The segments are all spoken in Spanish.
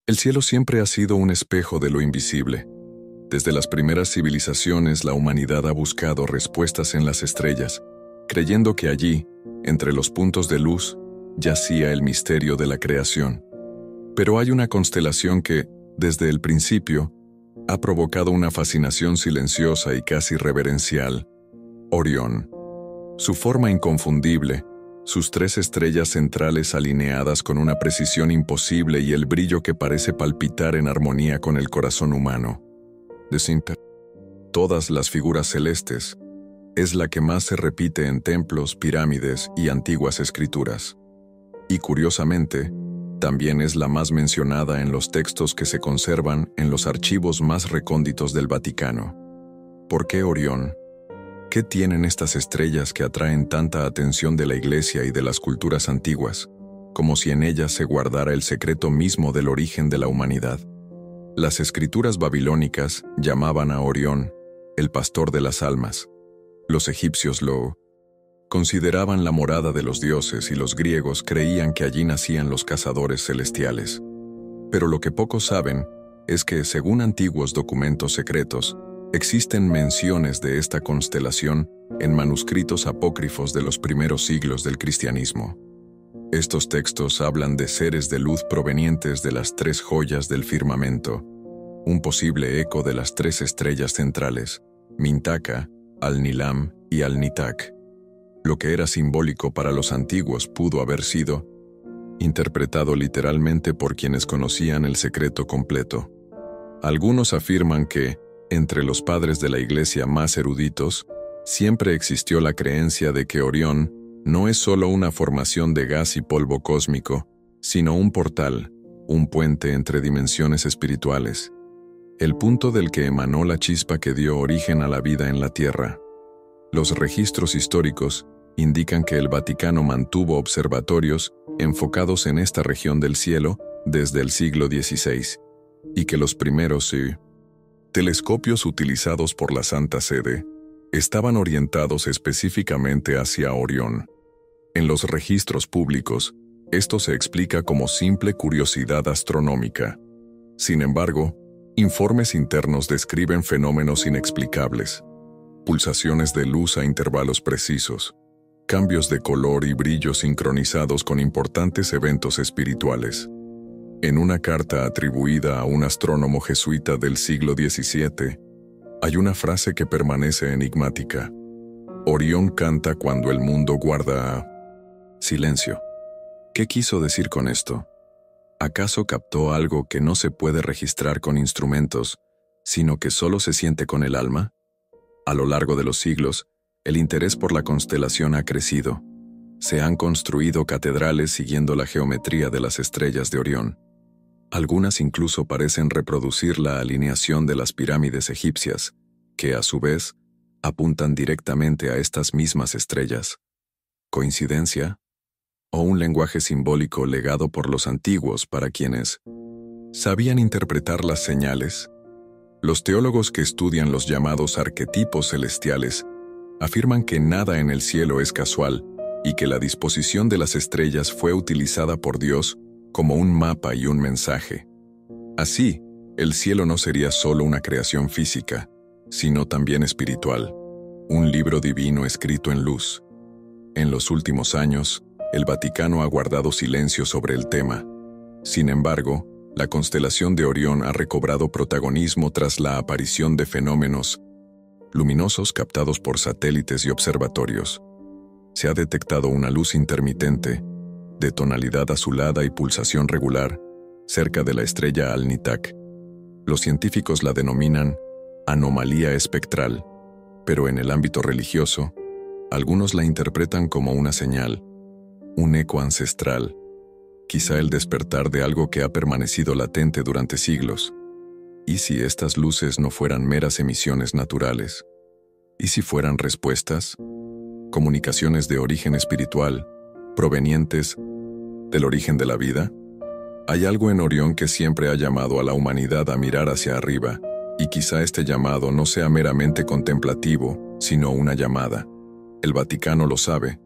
El cielo siempre ha sido un espejo de lo invisible. Desde las primeras civilizaciones, la humanidad ha buscado respuestas en las estrellas, creyendo que allí, entre los puntos de luz, yacía el misterio de la creación. Pero hay una constelación que, desde el principio, ha provocado una fascinación silenciosa y casi reverencial: Orión. Su forma inconfundible, sus 3 estrellas centrales alineadas con una precisión imposible y el brillo que parece palpitar en armonía con el corazón humano. De todas las figuras celestes, es la que más se repite en templos, pirámides y antiguas escrituras. Y curiosamente, también es la más mencionada en los textos que se conservan en los archivos más recónditos del Vaticano. ¿Por qué Orión? ¿Qué tienen estas estrellas que atraen tanta atención de la Iglesia y de las culturas antiguas, como si en ellas se guardara el secreto mismo del origen de la humanidad? Las escrituras babilónicas llamaban a Orión el pastor de las almas. Los egipcios lo consideraban la morada de los dioses y los griegos creían que allí nacían los cazadores celestiales. Pero lo que pocos saben es que, según antiguos documentos secretos, existen menciones de esta constelación en manuscritos apócrifos de los primeros siglos del cristianismo. Estos textos hablan de seres de luz provenientes de las 3 joyas del firmamento, un posible eco de las 3 estrellas centrales, Mintaka, Al-Nilam y Al-Nitak. Lo que era simbólico para los antiguos pudo haber sido interpretado literalmente por quienes conocían el secreto completo. Algunos afirman que, entre los padres de la Iglesia más eruditos, siempre existió la creencia de que Orión no es solo una formación de gas y polvo cósmico, sino un portal, un puente entre dimensiones espirituales, el punto del que emanó la chispa que dio origen a la vida en la Tierra. Los registros históricos indican que el Vaticano mantuvo observatorios enfocados en esta región del cielo desde el siglo XVI, y que los primeros telescopios utilizados por la Santa Sede estaban orientados específicamente hacia Orión. En los registros públicos, esto se explica como simple curiosidad astronómica. Sin embargo, informes internos describen fenómenos inexplicables: pulsaciones de luz a intervalos precisos, cambios de color y brillo sincronizados con importantes eventos espirituales. En una carta atribuida a un astrónomo jesuita del siglo XVII, hay una frase que permanece enigmática: Orión canta cuando el mundo guarda silencio. ¿Qué quiso decir con esto? ¿Acaso captó algo que no se puede registrar con instrumentos, sino que solo se siente con el alma? A lo largo de los siglos, el interés por la constelación ha crecido. Se han construido catedrales siguiendo la geometría de las estrellas de Orión. Algunas incluso parecen reproducir la alineación de las pirámides egipcias, que, a su vez, apuntan directamente a estas mismas estrellas. ¿Coincidencia? ¿O un lenguaje simbólico legado por los antiguos para quienes sabían interpretar las señales? Los teólogos que estudian los llamados arquetipos celestiales afirman que nada en el cielo es casual y que la disposición de las estrellas fue utilizada por Dios como un mapa y un mensaje. Así, el cielo no sería solo una creación física, sino también espiritual, un libro divino escrito en luz. En los últimos años, el Vaticano ha guardado silencio sobre el tema. Sin embargo, la constelación de Orión ha recobrado protagonismo tras la aparición de fenómenos luminosos captados por satélites y observatorios. Se ha detectado una luz intermitente, de tonalidad azulada y pulsación regular, cerca de la estrella Al-Nitak. Los científicos la denominan anomalía espectral, pero en el ámbito religioso, algunos la interpretan como una señal, un eco ancestral, quizá el despertar de algo que ha permanecido latente durante siglos. ¿Y si estas luces no fueran meras emisiones naturales? ¿Y si fueran respuestas? ¿Comunicaciones de origen espiritual, provenientes del origen de la vida? Hay algo en Orión que siempre ha llamado a la humanidad a mirar hacia arriba, y quizá este llamado no sea meramente contemplativo, sino una llamada. El Vaticano lo sabe,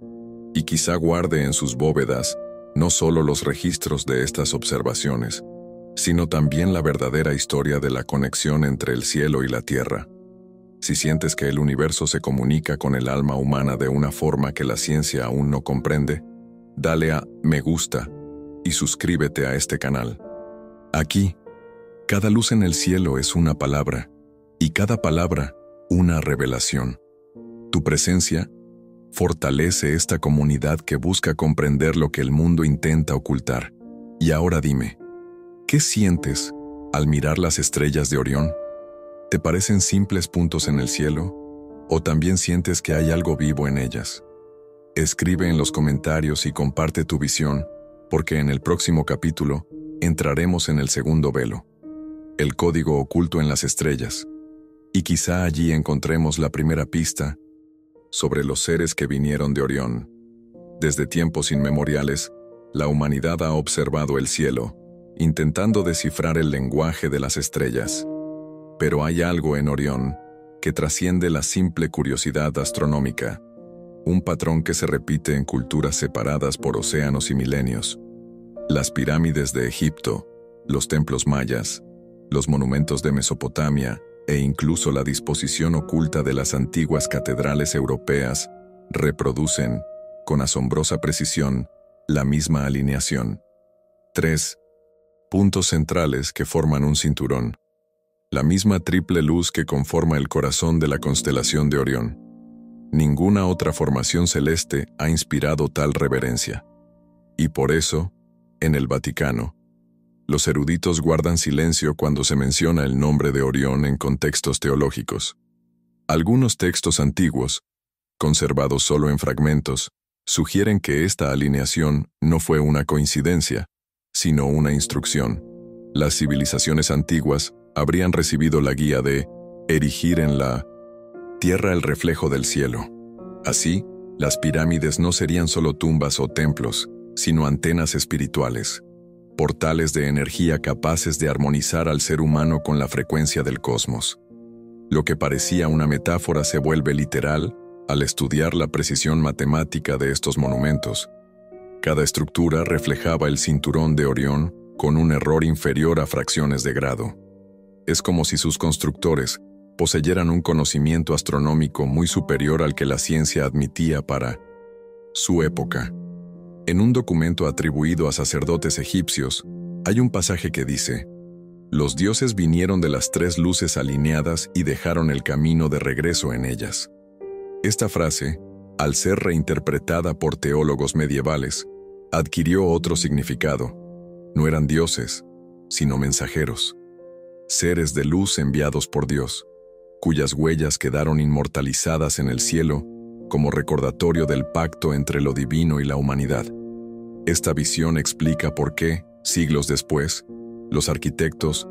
y quizá guarde en sus bóvedas no solo los registros de estas observaciones, sino también la verdadera historia de la conexión entre el cielo y la tierra. Si sientes que el universo se comunica con el alma humana de una forma que la ciencia aún no comprende, dale a me gusta y suscríbete a este canal. Aquí, cada luz en el cielo es una palabra, y cada palabra, una revelación. Tu presencia fortalece esta comunidad que busca comprender lo que el mundo intenta ocultar. Y ahora dime, ¿qué sientes al mirar las estrellas de Orión? ¿Te parecen simples puntos en el cielo? ¿O también sientes que hay algo vivo en ellas? Escribe en los comentarios y comparte tu visión, porque en el próximo capítulo entraremos en el segundo velo, el código oculto en las estrellas, y quizá allí encontremos la primera pista sobre los seres que vinieron de Orión. Desde tiempos inmemoriales, la humanidad ha observado el cielo, intentando descifrar el lenguaje de las estrellas. Pero hay algo en Orión que trasciende la simple curiosidad astronómica, un patrón que se repite en culturas separadas por océanos y milenios. Las pirámides de Egipto, los templos mayas, los monumentos de Mesopotamia e incluso la disposición oculta de las antiguas catedrales europeas reproducen, con asombrosa precisión, la misma alineación. 3 puntos centrales que forman un cinturón. La misma triple luz que conforma el corazón de la constelación de Orión. Ninguna otra formación celeste ha inspirado tal reverencia. Y por eso, en el Vaticano, los eruditos guardan silencio cuando se menciona el nombre de Orión en contextos teológicos. Algunos textos antiguos, conservados solo en fragmentos, sugieren que esta alineación no fue una coincidencia, sino una instrucción. Las civilizaciones antiguas habrían recibido la guía de erigir en la tierra el reflejo del cielo. Así, las pirámides no serían solo tumbas o templos, sino antenas espirituales, portales de energía capaces de armonizar al ser humano con la frecuencia del cosmos. Lo que parecía una metáfora se vuelve literal al estudiar la precisión matemática de estos monumentos. Cada estructura reflejaba el cinturón de Orión con un error inferior a fracciones de grado. Es como si sus constructores poseyeran un conocimiento astronómico muy superior al que la ciencia admitía para su época. En un documento atribuido a sacerdotes egipcios, hay un pasaje que dice: «Los dioses vinieron de las 3 luces alineadas y dejaron el camino de regreso en ellas». Esta frase, al ser reinterpretada por teólogos medievales, adquirió otro significado. No eran dioses, sino mensajeros, seres de luz enviados por Dios, cuyas huellas quedaron inmortalizadas en el cielo como recordatorio del pacto entre lo divino y la humanidad. Esta visión explica por qué, siglos después, los arquitectos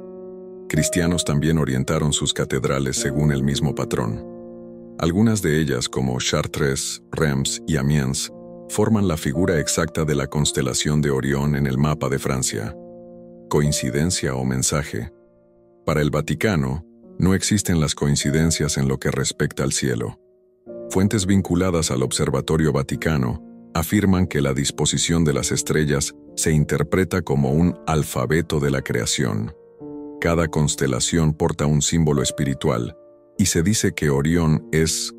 cristianos también orientaron sus catedrales según el mismo patrón. Algunas de ellas, como Chartres, Reims y Amiens, forman la figura exacta de la constelación de Orión en el mapa de Francia. ¿Coincidencia o mensaje? Para el Vaticano, no existen las coincidencias en lo que respecta al cielo. Fuentes vinculadas al Observatorio Vaticano afirman que la disposición de las estrellas se interpreta como un alfabeto de la creación. Cada constelación porta un símbolo espiritual, y se dice que Orión es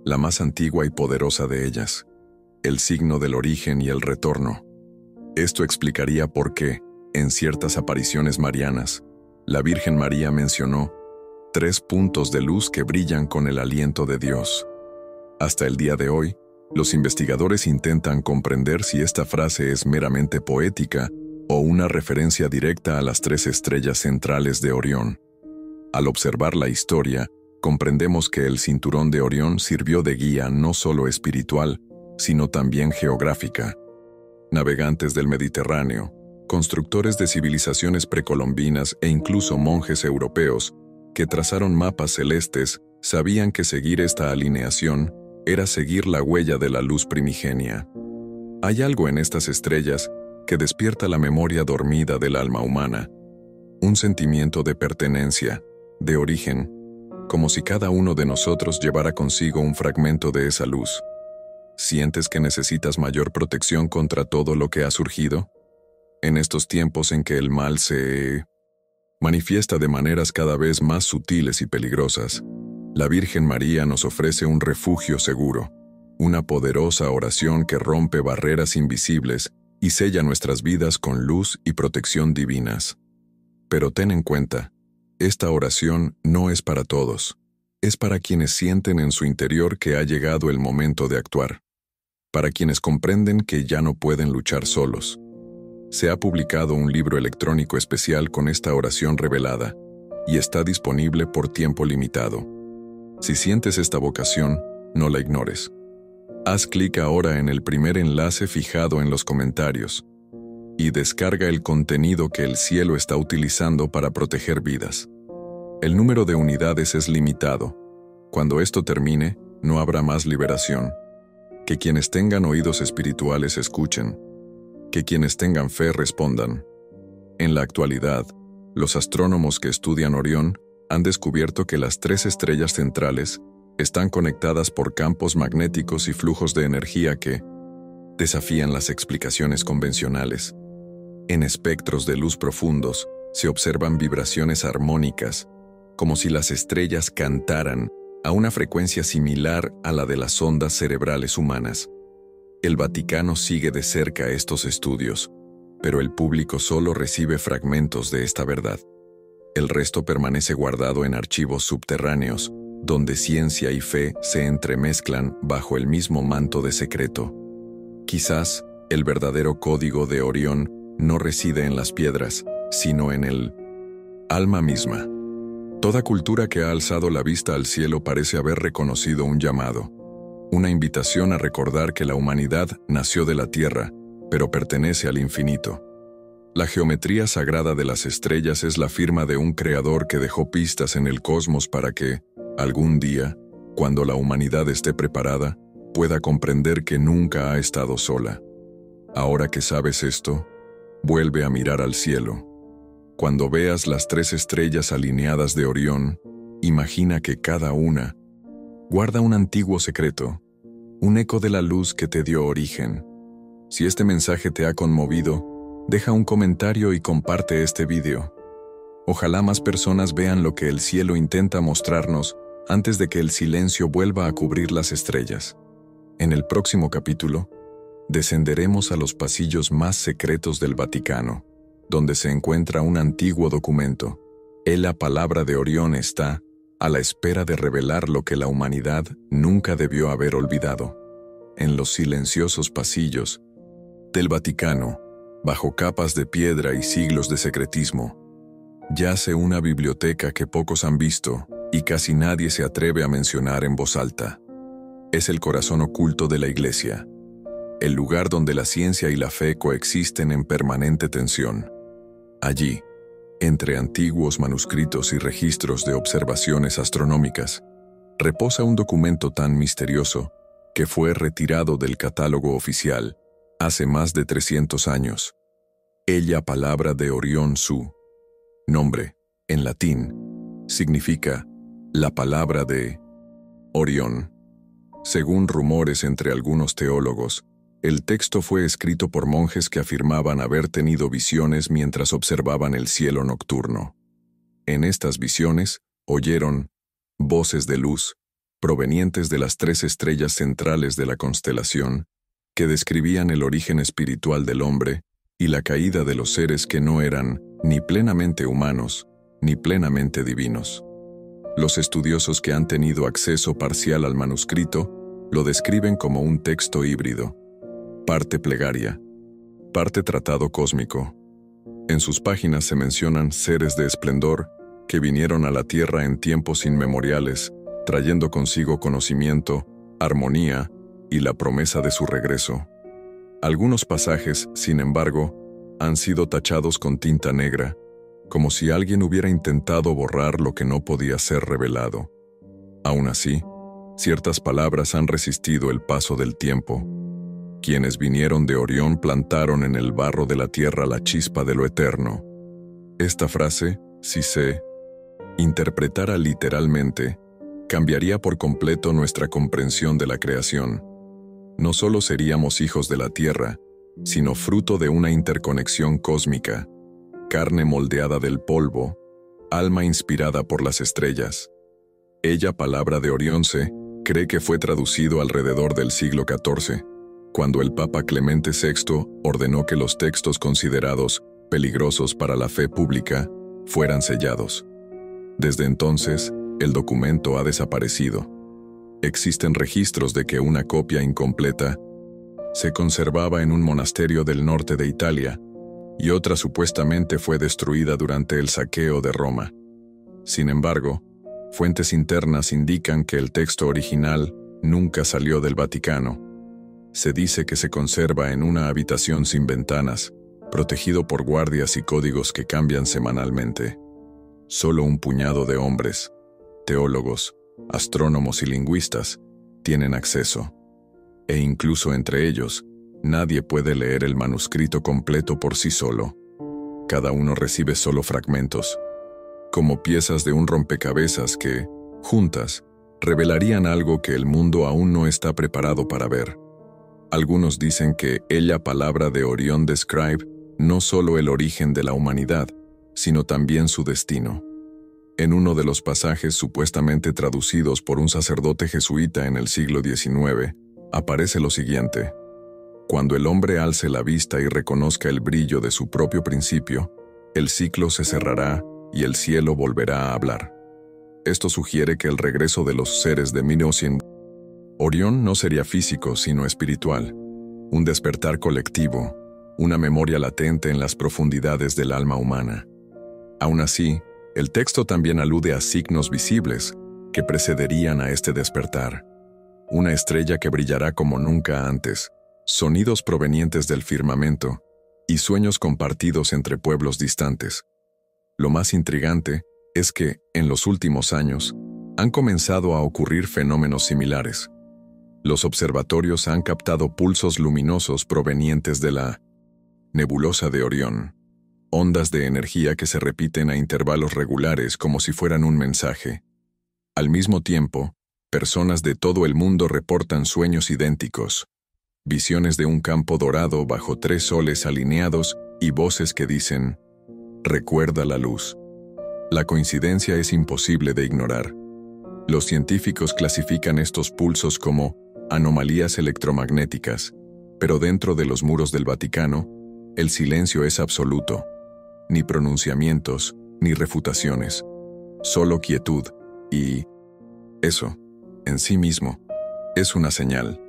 la más antigua y poderosa de ellas, el signo del origen y el retorno. Esto explicaría por qué, en ciertas apariciones marianas, la Virgen María mencionó 3 puntos de luz que brillan con el aliento de Dios. Hasta el día de hoy, los investigadores intentan comprender si esta frase es meramente poética o una referencia directa a las 3 estrellas centrales de Orión. Al observar la historia, comprendemos que el cinturón de Orión sirvió de guía no solo espiritual, sino también geográfica. Navegantes del Mediterráneo, constructores de civilizaciones precolombinas e incluso monjes europeos que trazaron mapas celestes sabían que seguir esta alineación era seguir la huella de la luz primigenia. Hay algo en estas estrellas que despierta la memoria dormida del alma humana, un sentimiento de pertenencia, de origen, como si cada uno de nosotros llevara consigo un fragmento de esa luz. ¿Sientes que necesitas mayor protección contra todo lo que ha surgido? En estos tiempos en que el mal se manifiesta de maneras cada vez más sutiles y peligrosas, la Virgen María nos ofrece un refugio seguro, una poderosa oración que rompe barreras invisibles y sella nuestras vidas con luz y protección divinas. Pero ten en cuenta, esta oración no es para todos, es para quienes sienten en su interior que ha llegado el momento de actuar, para quienes comprenden que ya no pueden luchar solos. Se ha publicado un libro electrónico especial con esta oración revelada, y está disponible por tiempo limitado. Si sientes esta vocación, no la ignores. Haz clic ahora en el primer enlace fijado en los comentarios y descarga el contenido que el cielo está utilizando para proteger vidas. El número de unidades es limitado. Cuando esto termine, no habrá más liberación. Que quienes tengan oídos espirituales escuchen. Que quienes tengan fe respondan. En la actualidad, los astrónomos que estudian Orión han descubierto que las 3 estrellas centrales están conectadas por campos magnéticos y flujos de energía que desafían las explicaciones convencionales. En espectros de luz profundos se observan vibraciones armónicas, como si las estrellas cantaran a una frecuencia similar a la de las ondas cerebrales humanas. El Vaticano sigue de cerca estos estudios, pero el público solo recibe fragmentos de esta verdad. El resto permanece guardado en archivos subterráneos, donde ciencia y fe se entremezclan bajo el mismo manto de secreto. Quizás el verdadero código de Orión no reside en las piedras, sino en el alma misma. Toda cultura que ha alzado la vista al cielo parece haber reconocido un llamado, una invitación a recordar que la humanidad nació de la tierra, pero pertenece al infinito. La geometría sagrada de las estrellas es la firma de un creador que dejó pistas en el cosmos para que, algún día, cuando la humanidad esté preparada, pueda comprender que nunca ha estado sola. Ahora que sabes esto, vuelve a mirar al cielo. Cuando veas las 3 estrellas alineadas de Orión, imagina que cada una guarda un antiguo secreto, un eco de la luz que te dio origen. Si este mensaje te ha conmovido, deja un comentario y comparte este video. Ojalá más personas vean lo que el cielo intenta mostrarnos antes de que el silencio vuelva a cubrir las estrellas. En el próximo capítulo, descenderemos a los pasillos más secretos del Vaticano, donde se encuentra un antiguo documento. La palabra de Orión está a la espera de revelar lo que la humanidad nunca debió haber olvidado. En los silenciosos pasillos del Vaticano, bajo capas de piedra y siglos de secretismo, yace una biblioteca que pocos han visto y casi nadie se atreve a mencionar en voz alta. Es el corazón oculto de la Iglesia, el lugar donde la ciencia y la fe coexisten en permanente tensión. Allí, entre antiguos manuscritos y registros de observaciones astronómicas, reposa un documento tan misterioso que fue retirado del catálogo oficial hace más de 300 años. La palabra de Orión, su nombre, en latín, significa la palabra de Orión. Según rumores entre algunos teólogos, el texto fue escrito por monjes que afirmaban haber tenido visiones mientras observaban el cielo nocturno. En estas visiones, oyeron voces de luz, provenientes de las 3 estrellas centrales de la constelación, que describían el origen espiritual del hombre y la caída de los seres que no eran ni plenamente humanos, ni plenamente divinos. Los estudiosos que han tenido acceso parcial al manuscrito lo describen como un texto híbrido, parte plegaria, parte tratado cósmico. En sus páginas se mencionan seres de esplendor que vinieron a la Tierra en tiempos inmemoriales, trayendo consigo conocimiento, armonía y la promesa de su regreso. Algunos pasajes, sin embargo, han sido tachados con tinta negra, como si alguien hubiera intentado borrar lo que no podía ser revelado. Aún así, ciertas palabras han resistido el paso del tiempo. Quienes vinieron de Orión plantaron en el barro de la tierra la chispa de lo eterno. Esta frase, si se interpretara literalmente, cambiaría por completo nuestra comprensión de la creación. No solo seríamos hijos de la tierra, sino fruto de una interconexión cósmica, carne moldeada del polvo, alma inspirada por las estrellas. Ella, palabra de Orión, se cree que fue traducido alrededor del siglo XIV, cuando el Papa Clemente VI ordenó que los textos considerados peligrosos para la fe pública fueran sellados. Desde entonces, el documento ha desaparecido. Existen registros de que una copia incompleta se conservaba en un monasterio del norte de Italia y otra supuestamente fue destruida durante el saqueo de Roma. Sin embargo, fuentes internas indican que el texto original nunca salió del Vaticano. Se dice que se conserva en una habitación sin ventanas, protegido por guardias y códigos que cambian semanalmente. Solo un puñado de hombres, teólogos, astrónomos y lingüistas, tienen acceso. E incluso entre ellos, nadie puede leer el manuscrito completo por sí solo. Cada uno recibe solo fragmentos, como piezas de un rompecabezas que, juntas, revelarían algo que el mundo aún no está preparado para ver. Algunos dicen que ella, palabra de Orión, describe no solo el origen de la humanidad, sino también su destino. En uno de los pasajes supuestamente traducidos por un sacerdote jesuita en el siglo XIX, aparece lo siguiente: cuando el hombre alce la vista y reconozca el brillo de su propio principio, el ciclo se cerrará y el cielo volverá a hablar. Esto sugiere que el regreso de los seres de 1900 Orión no sería físico, sino espiritual, un despertar colectivo, una memoria latente en las profundidades del alma humana. Aún así, el texto también alude a signos visibles que precederían a este despertar. Una estrella que brillará como nunca antes, sonidos provenientes del firmamento y sueños compartidos entre pueblos distantes. Lo más intrigante es que, en los últimos años, han comenzado a ocurrir fenómenos similares. Los observatorios han captado pulsos luminosos provenientes de la nebulosa de Orión, ondas de energía que se repiten a intervalos regulares como si fueran un mensaje. Al mismo tiempo, personas de todo el mundo reportan sueños idénticos, visiones de un campo dorado bajo 3 soles alineados y voces que dicen: «Recuerda la luz». La coincidencia es imposible de ignorar. Los científicos clasifican estos pulsos como anomalías electromagnéticas, pero dentro de los muros del Vaticano, el silencio es absoluto. Ni pronunciamientos, ni refutaciones. Solo quietud, y eso, en sí mismo, es una señal.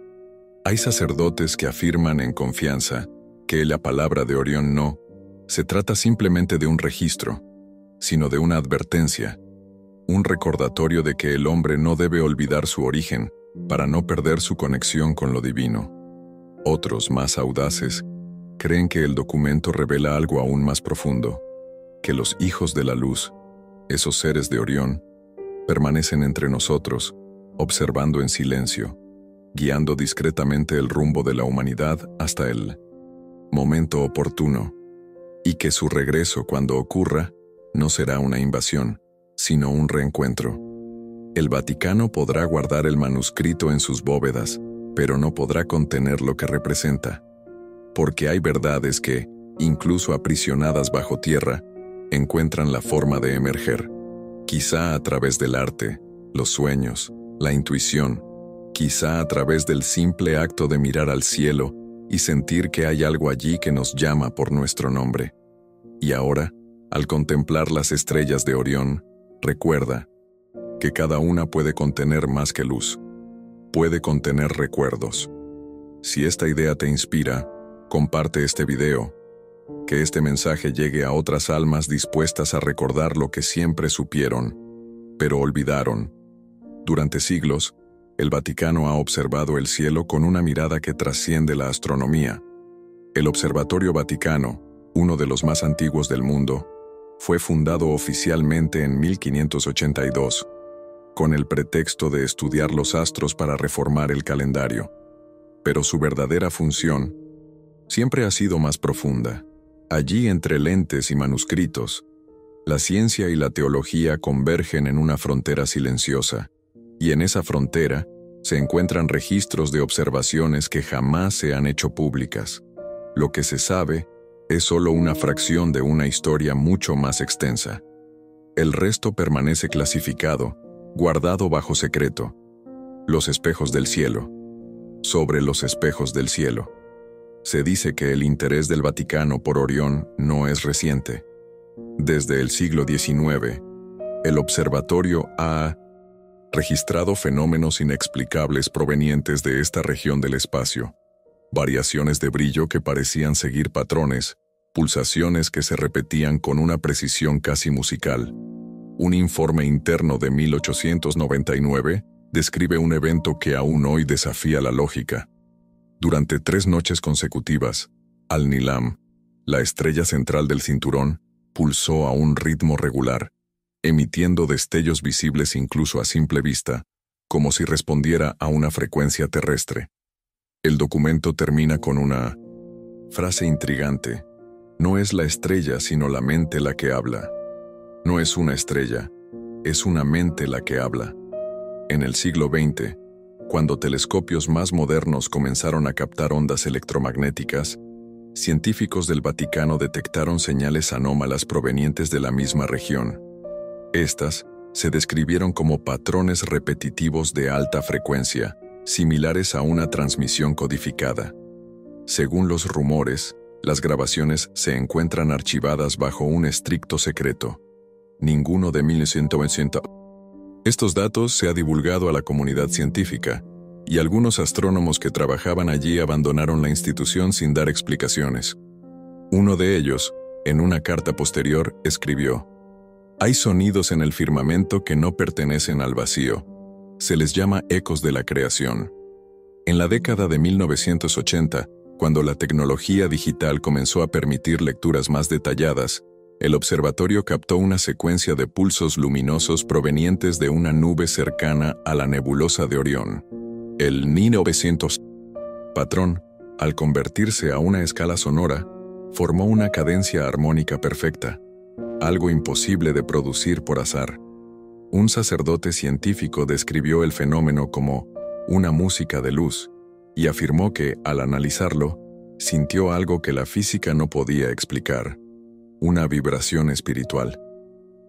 Hay sacerdotes que afirman en confianza que la palabra de Orión no se trata simplemente de un registro, sino de una advertencia, un recordatorio de que el hombre no debe olvidar su origen para no perder su conexión con lo divino. Otros, más audaces, creen que el documento revela algo aún más profundo, que los hijos de la luz, esos seres de Orión, permanecen entre nosotros, observando en silencio, guiando discretamente el rumbo de la humanidad hasta el momento oportuno, y que su regreso, cuando ocurra, no será una invasión, sino un reencuentro. El Vaticano podrá guardar el manuscrito en sus bóvedas, pero no podrá contener lo que representa, porque hay verdades que, incluso aprisionadas bajo tierra, encuentran la forma de emerger, quizá a través del arte, los sueños, la intuición, quizá a través del simple acto de mirar al cielo y sentir que hay algo allí que nos llama por nuestro nombre. Y ahora, al contemplar las estrellas de Orión, recuerda que cada una puede contener más que luz, puede contener recuerdos. Si esta idea te inspira, comparte este video, que este mensaje llegue a otras almas dispuestas a recordar lo que siempre supieron, pero olvidaron. Durante siglos, el Vaticano ha observado el cielo con una mirada que trasciende la astronomía. El Observatorio Vaticano, uno de los más antiguos del mundo, fue fundado oficialmente en 1582, con el pretexto de estudiar los astros para reformar el calendario. Pero su verdadera función siempre ha sido más profunda. Allí, entre lentes y manuscritos, la ciencia y la teología convergen en una frontera silenciosa, y en esa frontera se encuentran registros de observaciones que jamás se han hecho públicas. Lo que se sabe es solo una fracción de una historia mucho más extensa. El resto permanece clasificado, guardado bajo secreto. Los espejos del cielo. Sobre los espejos del cielo. Se dice que el interés del Vaticano por Orión no es reciente. Desde el siglo XIX, el observatorio ha registrado fenómenos inexplicables provenientes de esta región del espacio. Variaciones de brillo que parecían seguir patrones, pulsaciones que se repetían con una precisión casi musical. Un informe interno de 1899 describe un evento que aún hoy desafía la lógica. Durante 3 noches consecutivas, Al-Nilam, la estrella central del cinturón, pulsó a un ritmo regular, emitiendo destellos visibles incluso a simple vista, como si respondiera a una frecuencia terrestre. El documento termina con una frase intrigante: no es la estrella sino la mente la que habla. No es una estrella, es una mente la que habla. En el siglo XX, cuando telescopios más modernos comenzaron a captar ondas electromagnéticas, científicos del Vaticano detectaron señales anómalas provenientes de la misma región. Estas se describieron como patrones repetitivos de alta frecuencia, similares a una transmisión codificada. Según los rumores, las grabaciones se encuentran archivadas bajo un estricto secreto. Ninguno de 1990. Estos datos se ha divulgado a la comunidad científica, y algunos astrónomos que trabajaban allí abandonaron la institución sin dar explicaciones. Uno de ellos, en una carta posterior, escribió: «Hay sonidos en el firmamento que no pertenecen al vacío. Se les llama ecos de la creación». En la década de 1980, cuando la tecnología digital comenzó a permitir lecturas más detalladas, el observatorio captó una secuencia de pulsos luminosos provenientes de una nube cercana a la nebulosa de Orión. El 900 patrón, al convertirse a una escala sonora, formó una cadencia armónica perfecta, algo imposible de producir por azar. Un sacerdote científico describió el fenómeno como una música de luz y afirmó que, al analizarlo, sintió algo que la física no podía explicar: una vibración espiritual.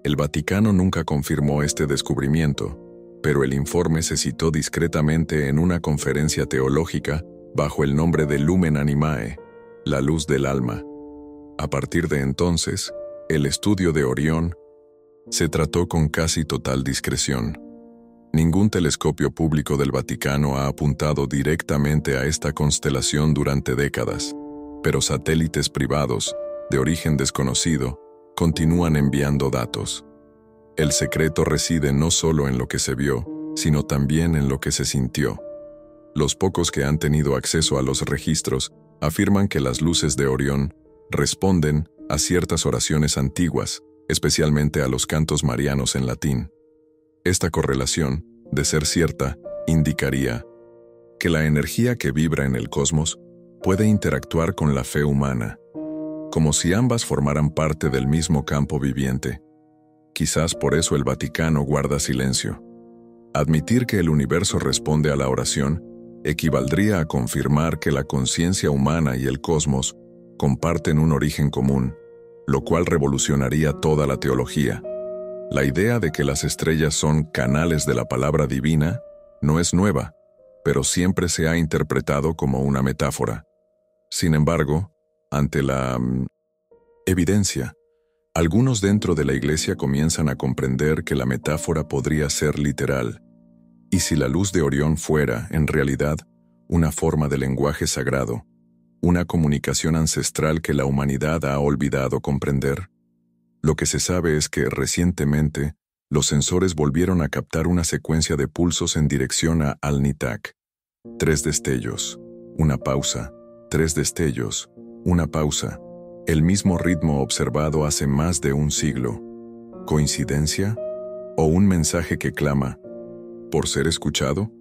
El Vaticano nunca confirmó este descubrimiento, pero el informe se citó discretamente en una conferencia teológica bajo el nombre de Lumen Animae, la luz del alma. A partir de entonces, el estudio de Orión se trató con casi total discreción. Ningún telescopio público del Vaticano ha apuntado directamente a esta constelación durante décadas, pero satélites privados, de origen desconocido, continúan enviando datos. El secreto reside no solo en lo que se vio, sino también en lo que se sintió. Los pocos que han tenido acceso a los registros afirman que las luces de Orión responden a ciertas oraciones antiguas, especialmente a los cantos marianos en latín. Esta correlación, de ser cierta, indicaría que la energía que vibra en el cosmos puede interactuar con la fe humana, como si ambas formaran parte del mismo campo viviente. Quizás por eso el Vaticano guarda silencio. Admitir que el universo responde a la oración equivaldría a confirmar que la conciencia humana y el cosmos comparten un origen común, lo cual revolucionaría toda la teología. La idea de que las estrellas son canales de la palabra divina no es nueva, pero siempre se ha interpretado como una metáfora. Sin embargo, ante la evidencia, algunos dentro de la Iglesia comienzan a comprender que la metáfora podría ser literal. ¿Y si la luz de Orión fuera, en realidad, una forma de lenguaje sagrado, una comunicación ancestral que la humanidad ha olvidado comprender? Lo que se sabe es que, recientemente, los sensores volvieron a captar una secuencia de pulsos en dirección a Al-Nitak. 3 destellos, una pausa, 3 destellos, una pausa. El mismo ritmo observado hace más de un siglo. ¿Coincidencia? ¿O un mensaje que clama por ser escuchado?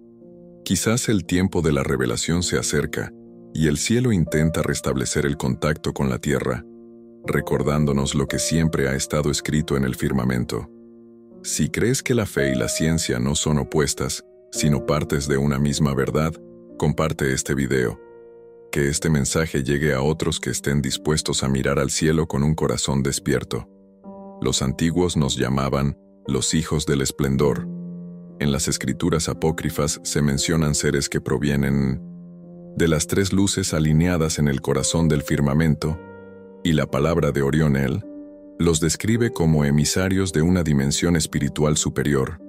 Quizás el tiempo de la revelación se acerca y el cielo intenta restablecer el contacto con la tierra, recordándonos lo que siempre ha estado escrito en el firmamento. Si crees que la fe y la ciencia no son opuestas, sino partes de una misma verdad, comparte este video. que este mensaje llegue a otros que estén dispuestos a mirar al cielo con un corazón despierto. Los antiguos nos llamaban los hijos del esplendor. En las escrituras apócrifas se mencionan seres que provienen de las tres luces alineadas en el corazón del firmamento, y la palabra de Orión los describe como emisarios de una dimensión espiritual superior.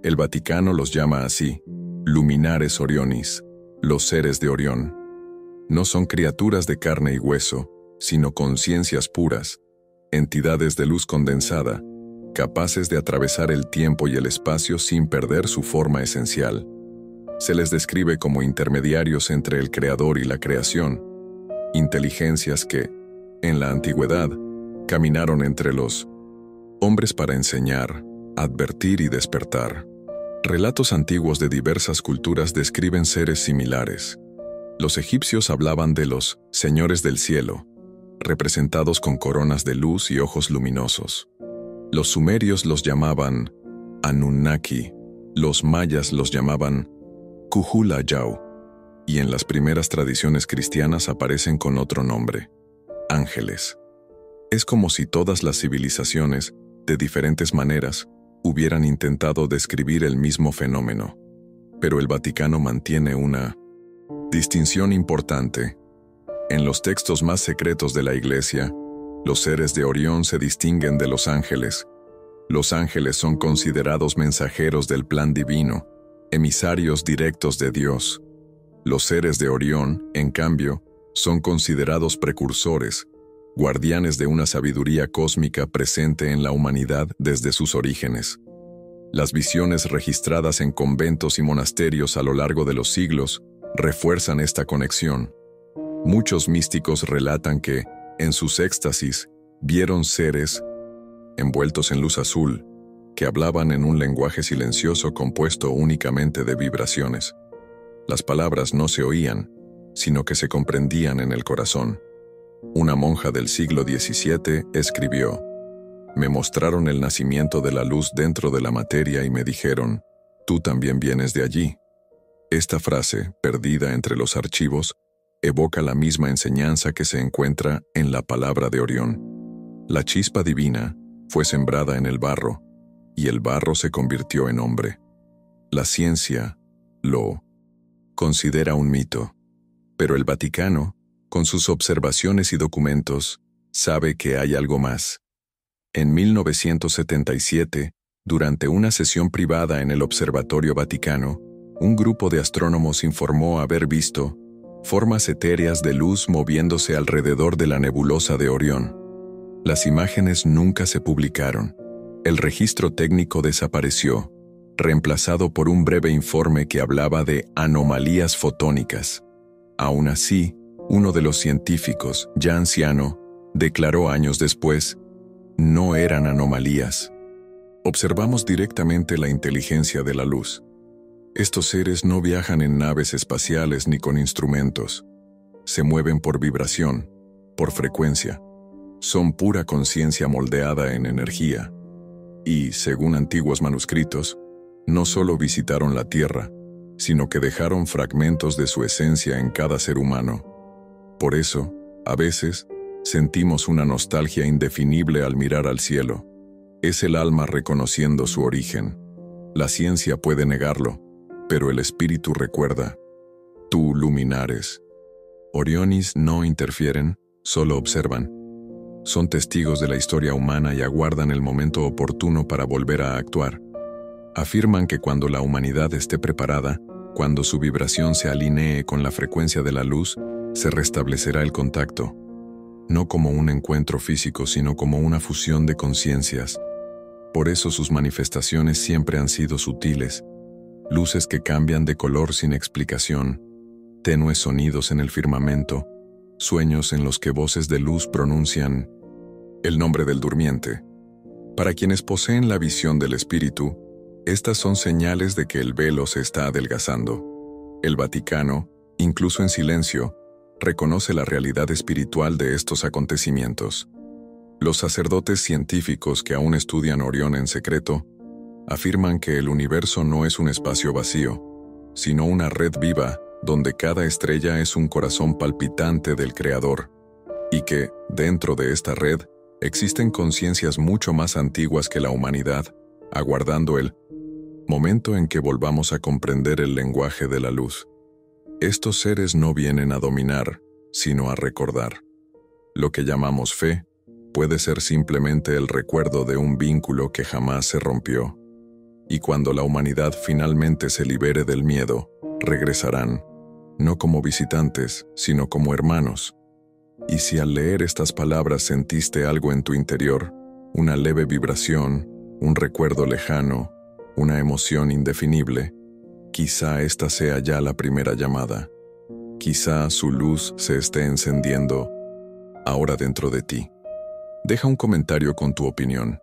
El Vaticano los llama así, luminares Orionis, los seres de Orión. No son criaturas de carne y hueso, sino conciencias puras, entidades de luz condensada, capaces de atravesar el tiempo y el espacio sin perder su forma esencial. Se les describe como intermediarios entre el Creador y la creación, inteligencias que, en la antigüedad, caminaron entre los hombres para enseñar, advertir y despertar. Relatos antiguos de diversas culturas describen seres similares. Los egipcios hablaban de los señores del cielo, representados con coronas de luz y ojos luminosos. Los sumerios los llamaban Anunnaki, los mayas los llamaban Kuhula-Yau, y en las primeras tradiciones cristianas aparecen con otro nombre, ángeles. Es como si todas las civilizaciones, de diferentes maneras, hubieran intentado describir el mismo fenómeno. Pero el Vaticano mantiene una distinción importante. En los textos más secretos de la Iglesia, los seres de Orión se distinguen de los ángeles. Los ángeles son considerados mensajeros del plan divino, emisarios directos de Dios. Los seres de Orión, en cambio, son considerados precursores, guardianes de una sabiduría cósmica presente en la humanidad desde sus orígenes. Las visiones registradas en conventos y monasterios a lo largo de los siglos refuerzan esta conexión. Muchos místicos relatan que, en sus éxtasis, vieron seres envueltos en luz azul, que hablaban en un lenguaje silencioso compuesto únicamente de vibraciones. Las palabras no se oían, sino que se comprendían en el corazón. Una monja del siglo XVII escribió: «Me mostraron el nacimiento de la luz dentro de la materia y me dijeron, tú también vienes de allí». Esta frase, perdida entre los archivos, evoca la misma enseñanza que se encuentra en la palabra de Orión. La chispa divina fue sembrada en el barro, y el barro se convirtió en hombre. La ciencia lo considera un mito, pero el Vaticano, con sus observaciones y documentos, sabe que hay algo más. En 1977, durante una sesión privada en el Observatorio Vaticano, un grupo de astrónomos informó haber visto formas etéreas de luz moviéndose alrededor de la nebulosa de Orión. Las imágenes nunca se publicaron. El registro técnico desapareció, reemplazado por un breve informe que hablaba de anomalías fotónicas. Aún así, uno de los científicos, ya anciano, declaró años después: no eran anomalías. Observamos directamente la inteligencia de la luz. Estos seres no viajan en naves espaciales ni con instrumentos. Se mueven por vibración, por frecuencia. Son pura conciencia moldeada en energía. Y, según antiguos manuscritos, no solo visitaron la Tierra, sino que dejaron fragmentos de su esencia en cada ser humano. Por eso, a veces, sentimos una nostalgia indefinible al mirar al cielo. Es el alma reconociendo su origen. La ciencia puede negarlo, pero el espíritu recuerda. Tú, luminares. Orionis no interfieren, solo observan. Son testigos de la historia humana y aguardan el momento oportuno para volver a actuar. Afirman que cuando la humanidad esté preparada, cuando su vibración se alinee con la frecuencia de la luz, se restablecerá el contacto, no como un encuentro físico, sino como una fusión de conciencias. Por eso sus manifestaciones siempre han sido sutiles, luces que cambian de color sin explicación, tenues sonidos en el firmamento, sueños en los que voces de luz pronuncian el nombre del durmiente. Para quienes poseen la visión del espíritu, estas son señales de que el velo se está adelgazando. El Vaticano, incluso en silencio, reconoce la realidad espiritual de estos acontecimientos. Los sacerdotes científicos que aún estudian Orión en secreto afirman que el universo no es un espacio vacío, sino una red viva donde cada estrella es un corazón palpitante del Creador, y que, dentro de esta red, existen conciencias mucho más antiguas que la humanidad, aguardando el momento en que volvamos a comprender el lenguaje de la luz. Estos seres no vienen a dominar, sino a recordar. Lo que llamamos fe puede ser simplemente el recuerdo de un vínculo que jamás se rompió. Y cuando la humanidad finalmente se libere del miedo, regresarán, no como visitantes, sino como hermanos. Y si al leer estas palabras sentiste algo en tu interior, una leve vibración, un recuerdo lejano, una emoción indefinible, quizá esta sea ya la primera llamada. Quizá su luz se esté encendiendo ahora dentro de ti. Deja un comentario con tu opinión.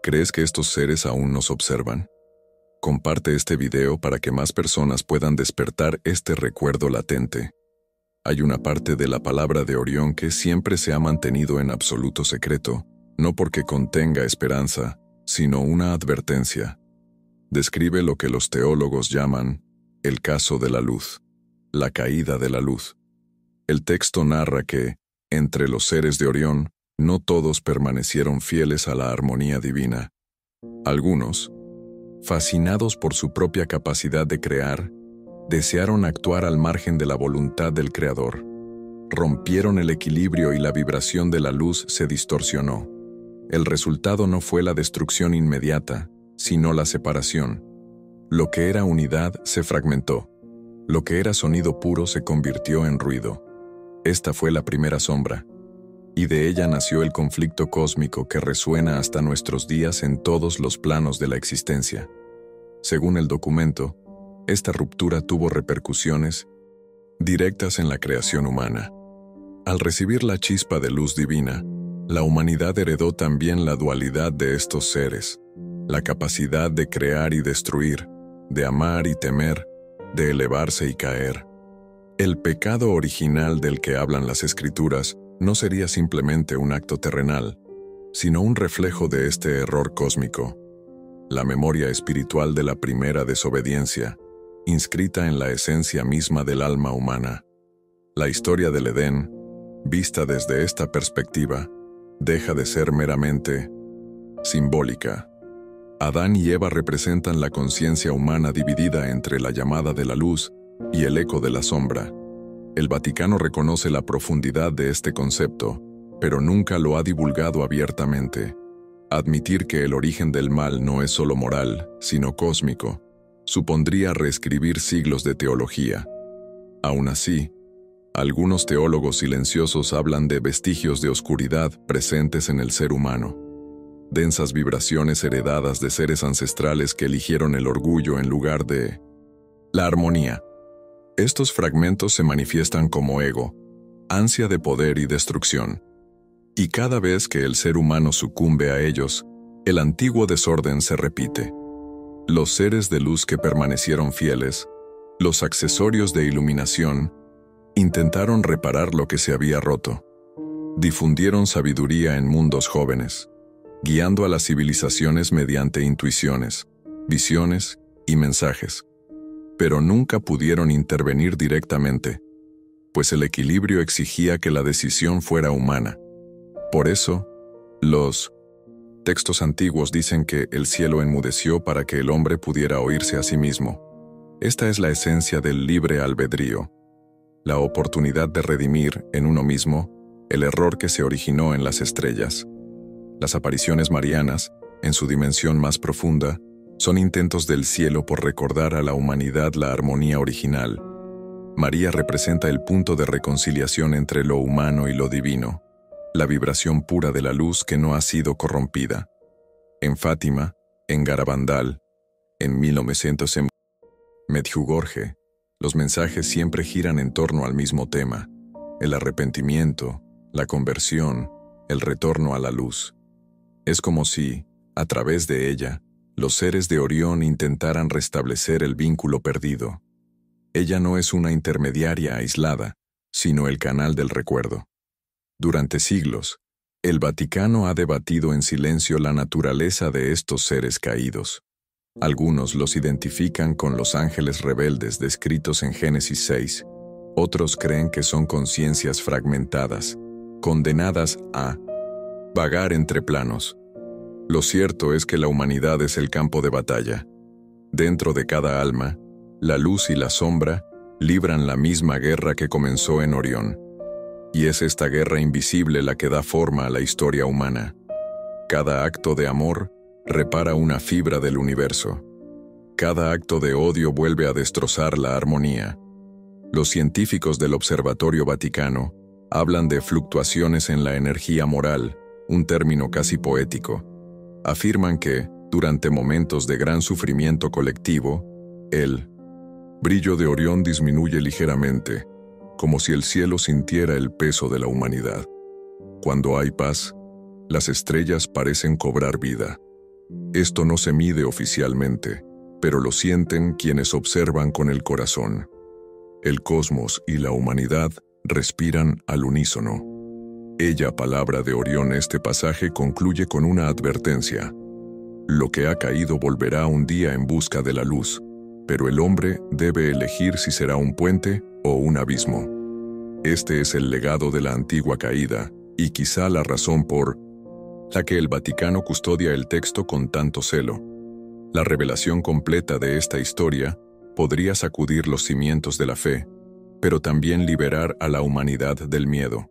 ¿Crees que estos seres aún nos observan? Comparte este video para que más personas puedan despertar este recuerdo latente. Hay una parte de la palabra de Orión que siempre se ha mantenido en absoluto secreto, no porque contenga esperanza, sino una advertencia. Describe lo que los teólogos llaman el caso de la luz, la caída de la luz. El texto narra que, entre los seres de Orión, no todos permanecieron fieles a la armonía divina. Algunos, fascinados por su propia capacidad de crear, desearon actuar al margen de la voluntad del Creador. Rompieron el equilibrio y la vibración de la luz se distorsionó. El resultado no fue la destrucción inmediata, sino la separación. Lo que era unidad se fragmentó. Lo que era sonido puro se convirtió en ruido. Esta fue la primera sombra, y de ella nació el conflicto cósmico que resuena hasta nuestros días en todos los planos de la existencia. Según el documento, esta ruptura tuvo repercusiones directas en la creación humana. Al recibir la chispa de luz divina, la humanidad heredó también la dualidad de estos seres, la capacidad de crear y destruir, de amar y temer, de elevarse y caer. El pecado original del que hablan las Escrituras no sería simplemente un acto terrenal, sino un reflejo de este error cósmico, la memoria espiritual de la primera desobediencia, inscrita en la esencia misma del alma humana. La historia del Edén, vista desde esta perspectiva, deja de ser meramente simbólica. Adán y Eva representan la conciencia humana dividida entre la llamada de la luz y el eco de la sombra. El Vaticano reconoce la profundidad de este concepto, pero nunca lo ha divulgado abiertamente. Admitir que el origen del mal no es solo moral, sino cósmico, supondría reescribir siglos de teología. Aún así, algunos teólogos silenciosos hablan de vestigios de oscuridad presentes en el ser humano. Densas vibraciones heredadas de seres ancestrales que eligieron el orgullo en lugar de la armonía. Estos fragmentos se manifiestan como ego, ansia de poder y destrucción. Y cada vez que el ser humano sucumbe a ellos, el antiguo desorden se repite. Los seres de luz que permanecieron fieles, los accesorios de iluminación, intentaron reparar lo que se había roto. Difundieron sabiduría en mundos jóvenes, guiando a las civilizaciones mediante intuiciones, visiones y mensajes. Pero nunca pudieron intervenir directamente, pues el equilibrio exigía que la decisión fuera humana. Por eso, los textos antiguos dicen que el cielo enmudeció para que el hombre pudiera oírse a sí mismo. Esta es la esencia del libre albedrío, la oportunidad de redimir en uno mismo el error que se originó en las estrellas. Las apariciones marianas, en su dimensión más profunda, son intentos del cielo por recordar a la humanidad la armonía original. María representa el punto de reconciliación entre lo humano y lo divino, la vibración pura de la luz que no ha sido corrompida. En Fátima, en Garabandal, en 1900 en Medjugorje, los mensajes siempre giran en torno al mismo tema: el arrepentimiento, la conversión, el retorno a la luz. Es como si, a través de ella, los seres de Orión intentaran restablecer el vínculo perdido. Ella no es una intermediaria aislada, sino el canal del recuerdo. Durante siglos, el Vaticano ha debatido en silencio la naturaleza de estos seres caídos. Algunos los identifican con los ángeles rebeldes descritos en Génesis 6. Otros creen que son conciencias fragmentadas, condenadas a vagar entre planos. Lo cierto es que la humanidad es el campo de batalla. Dentro de cada alma, la luz y la sombra libran la misma guerra que comenzó en Orión. Y es esta guerra invisible la que da forma a la historia humana. Cada acto de amor repara una fibra del universo. Cada acto de odio vuelve a destrozar la armonía. Los científicos del Observatorio Vaticano hablan de fluctuaciones en la energía moral, un término casi poético. Afirman que, durante momentos de gran sufrimiento colectivo, el brillo de Orión disminuye ligeramente, como si el cielo sintiera el peso de la humanidad. Cuando hay paz, las estrellas parecen cobrar vida. Esto no se mide oficialmente, pero lo sienten quienes observan con el corazón. El cosmos y la humanidad respiran al unísono. Ella, palabra de Orión, este pasaje concluye con una advertencia. Lo que ha caído volverá un día en busca de la luz, pero el hombre debe elegir si será un puente o un abismo. Este es el legado de la antigua caída, y quizá la razón por la que el Vaticano custodia el texto con tanto celo. La revelación completa de esta historia podría sacudir los cimientos de la fe, pero también liberar a la humanidad del miedo,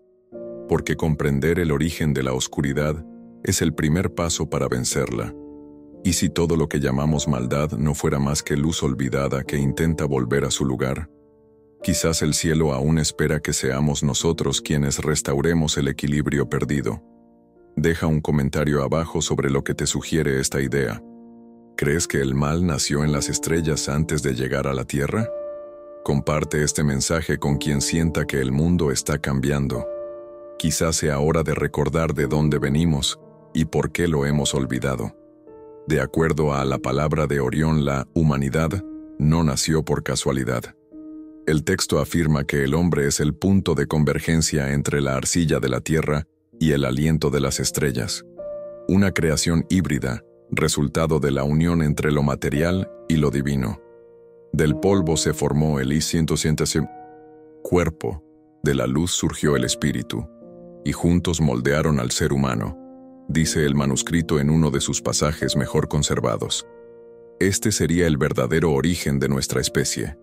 porque comprender el origen de la oscuridad es el primer paso para vencerla. ¿Y si todo lo que llamamos maldad no fuera más que luz olvidada que intenta volver a su lugar? Quizás el cielo aún espera que seamos nosotros quienes restauremos el equilibrio perdido. Deja un comentario abajo sobre lo que te sugiere esta idea. ¿Crees que el mal nació en las estrellas antes de llegar a la Tierra? Comparte este mensaje con quien sienta que el mundo está cambiando. Quizás sea hora de recordar de dónde venimos y por qué lo hemos olvidado. De acuerdo a la palabra de Orión, la humanidad no nació por casualidad. El texto afirma que el hombre es el punto de convergencia entre la arcilla de la Tierra y el aliento de las estrellas. Una creación híbrida, resultado de la unión entre lo material y lo divino. Del polvo se formó el cuerpo, de la luz surgió el espíritu, y juntos moldearon al ser humano, dice el manuscrito en uno de sus pasajes mejor conservados. Este sería el verdadero origen de nuestra especie,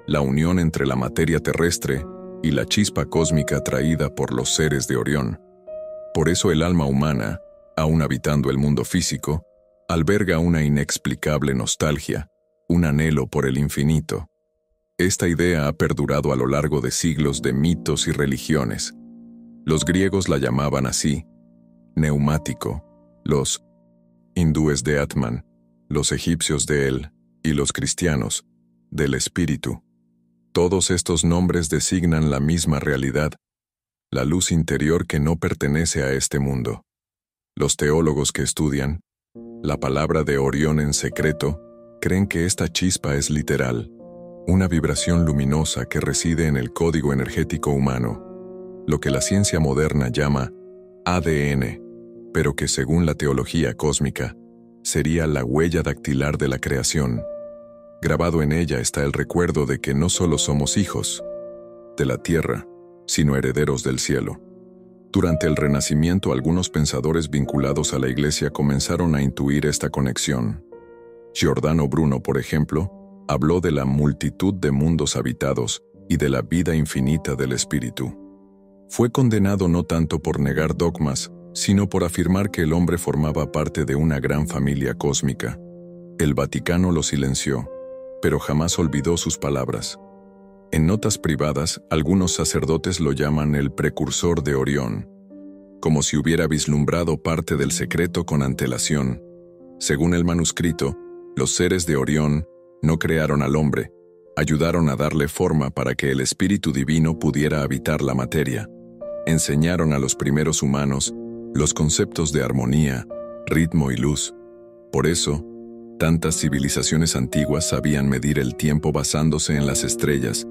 la unión entre la materia terrestre y la chispa cósmica traída por los seres de Orión. Por eso el alma humana, aun habitando el mundo físico, alberga una inexplicable nostalgia, un anhelo por el infinito. Esta idea ha perdurado a lo largo de siglos de mitos y religiones. Los griegos la llamaban así, neumático, los hindúes de Atman, los egipcios de El, y los cristianos, del espíritu. Todos estos nombres designan la misma realidad, la luz interior que no pertenece a este mundo. Los teólogos que estudian la palabra de Orión en secreto creen que esta chispa es literal, una vibración luminosa que reside en el código energético humano, lo que la ciencia moderna llama ADN, pero que según la teología cósmica, sería la huella dactilar de la creación. Grabado en ella está el recuerdo de que no solo somos hijos de la tierra, sino herederos del cielo. Durante el Renacimiento, algunos pensadores vinculados a la Iglesia comenzaron a intuir esta conexión. Giordano Bruno, por ejemplo, habló de la multitud de mundos habitados y de la vida infinita del espíritu. Fue condenado no tanto por negar dogmas, sino por afirmar que el hombre formaba parte de una gran familia cósmica. El Vaticano lo silenció, pero jamás olvidó sus palabras. En notas privadas, algunos sacerdotes lo llaman el precursor de Orión, como si hubiera vislumbrado parte del secreto con antelación. Según el manuscrito, los seres de Orión no crearon al hombre, ayudaron a darle forma para que el espíritu divino pudiera habitar la materia. Enseñaron a los primeros humanos los conceptos de armonía, ritmo y luz. Por eso, tantas civilizaciones antiguas sabían medir el tiempo basándose en las estrellas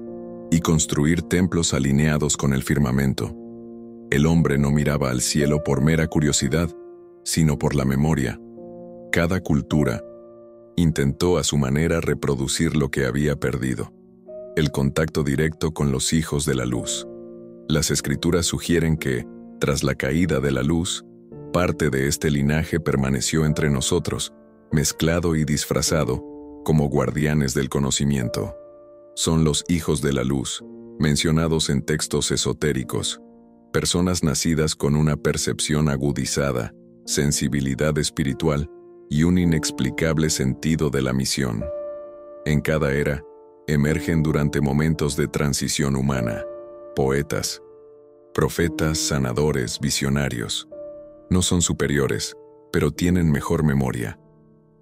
y construir templos alineados con el firmamento. El hombre no miraba al cielo por mera curiosidad, sino por la memoria. Cada cultura, intentó a su manera reproducir lo que había perdido: el contacto directo con los hijos de la luz. Las escrituras sugieren que, tras la caída de la luz, parte de este linaje permaneció entre nosotros, mezclado y disfrazado, como guardianes del conocimiento. Son los hijos de la luz, mencionados en textos esotéricos, personas nacidas con una percepción agudizada, sensibilidad espiritual y un inexplicable sentido de la misión. En cada era, emergen durante momentos de transición humana, poetas, profetas, sanadores, visionarios. No son superiores, pero tienen mejor memoria.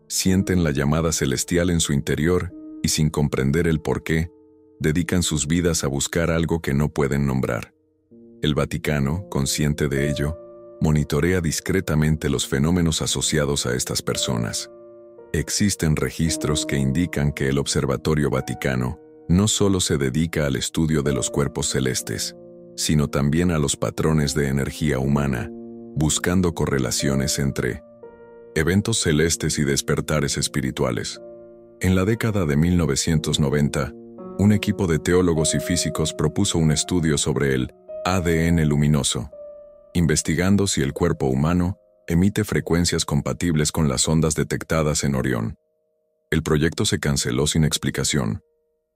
Sienten la llamada celestial en su interior y, sin comprender el porqué, dedican sus vidas a buscar algo que no pueden nombrar. El Vaticano, consciente de ello, monitorea discretamente los fenómenos asociados a estas personas. Existen registros que indican que el Observatorio Vaticano no solo se dedica al estudio de los cuerpos celestes, sino también a los patrones de energía humana, buscando correlaciones entre eventos celestes y despertares espirituales. En la década de 1990, un equipo de teólogos y físicos propuso un estudio sobre el ADN luminoso, investigando si el cuerpo humano emite frecuencias compatibles con las ondas detectadas en Orión. El proyecto se canceló sin explicación,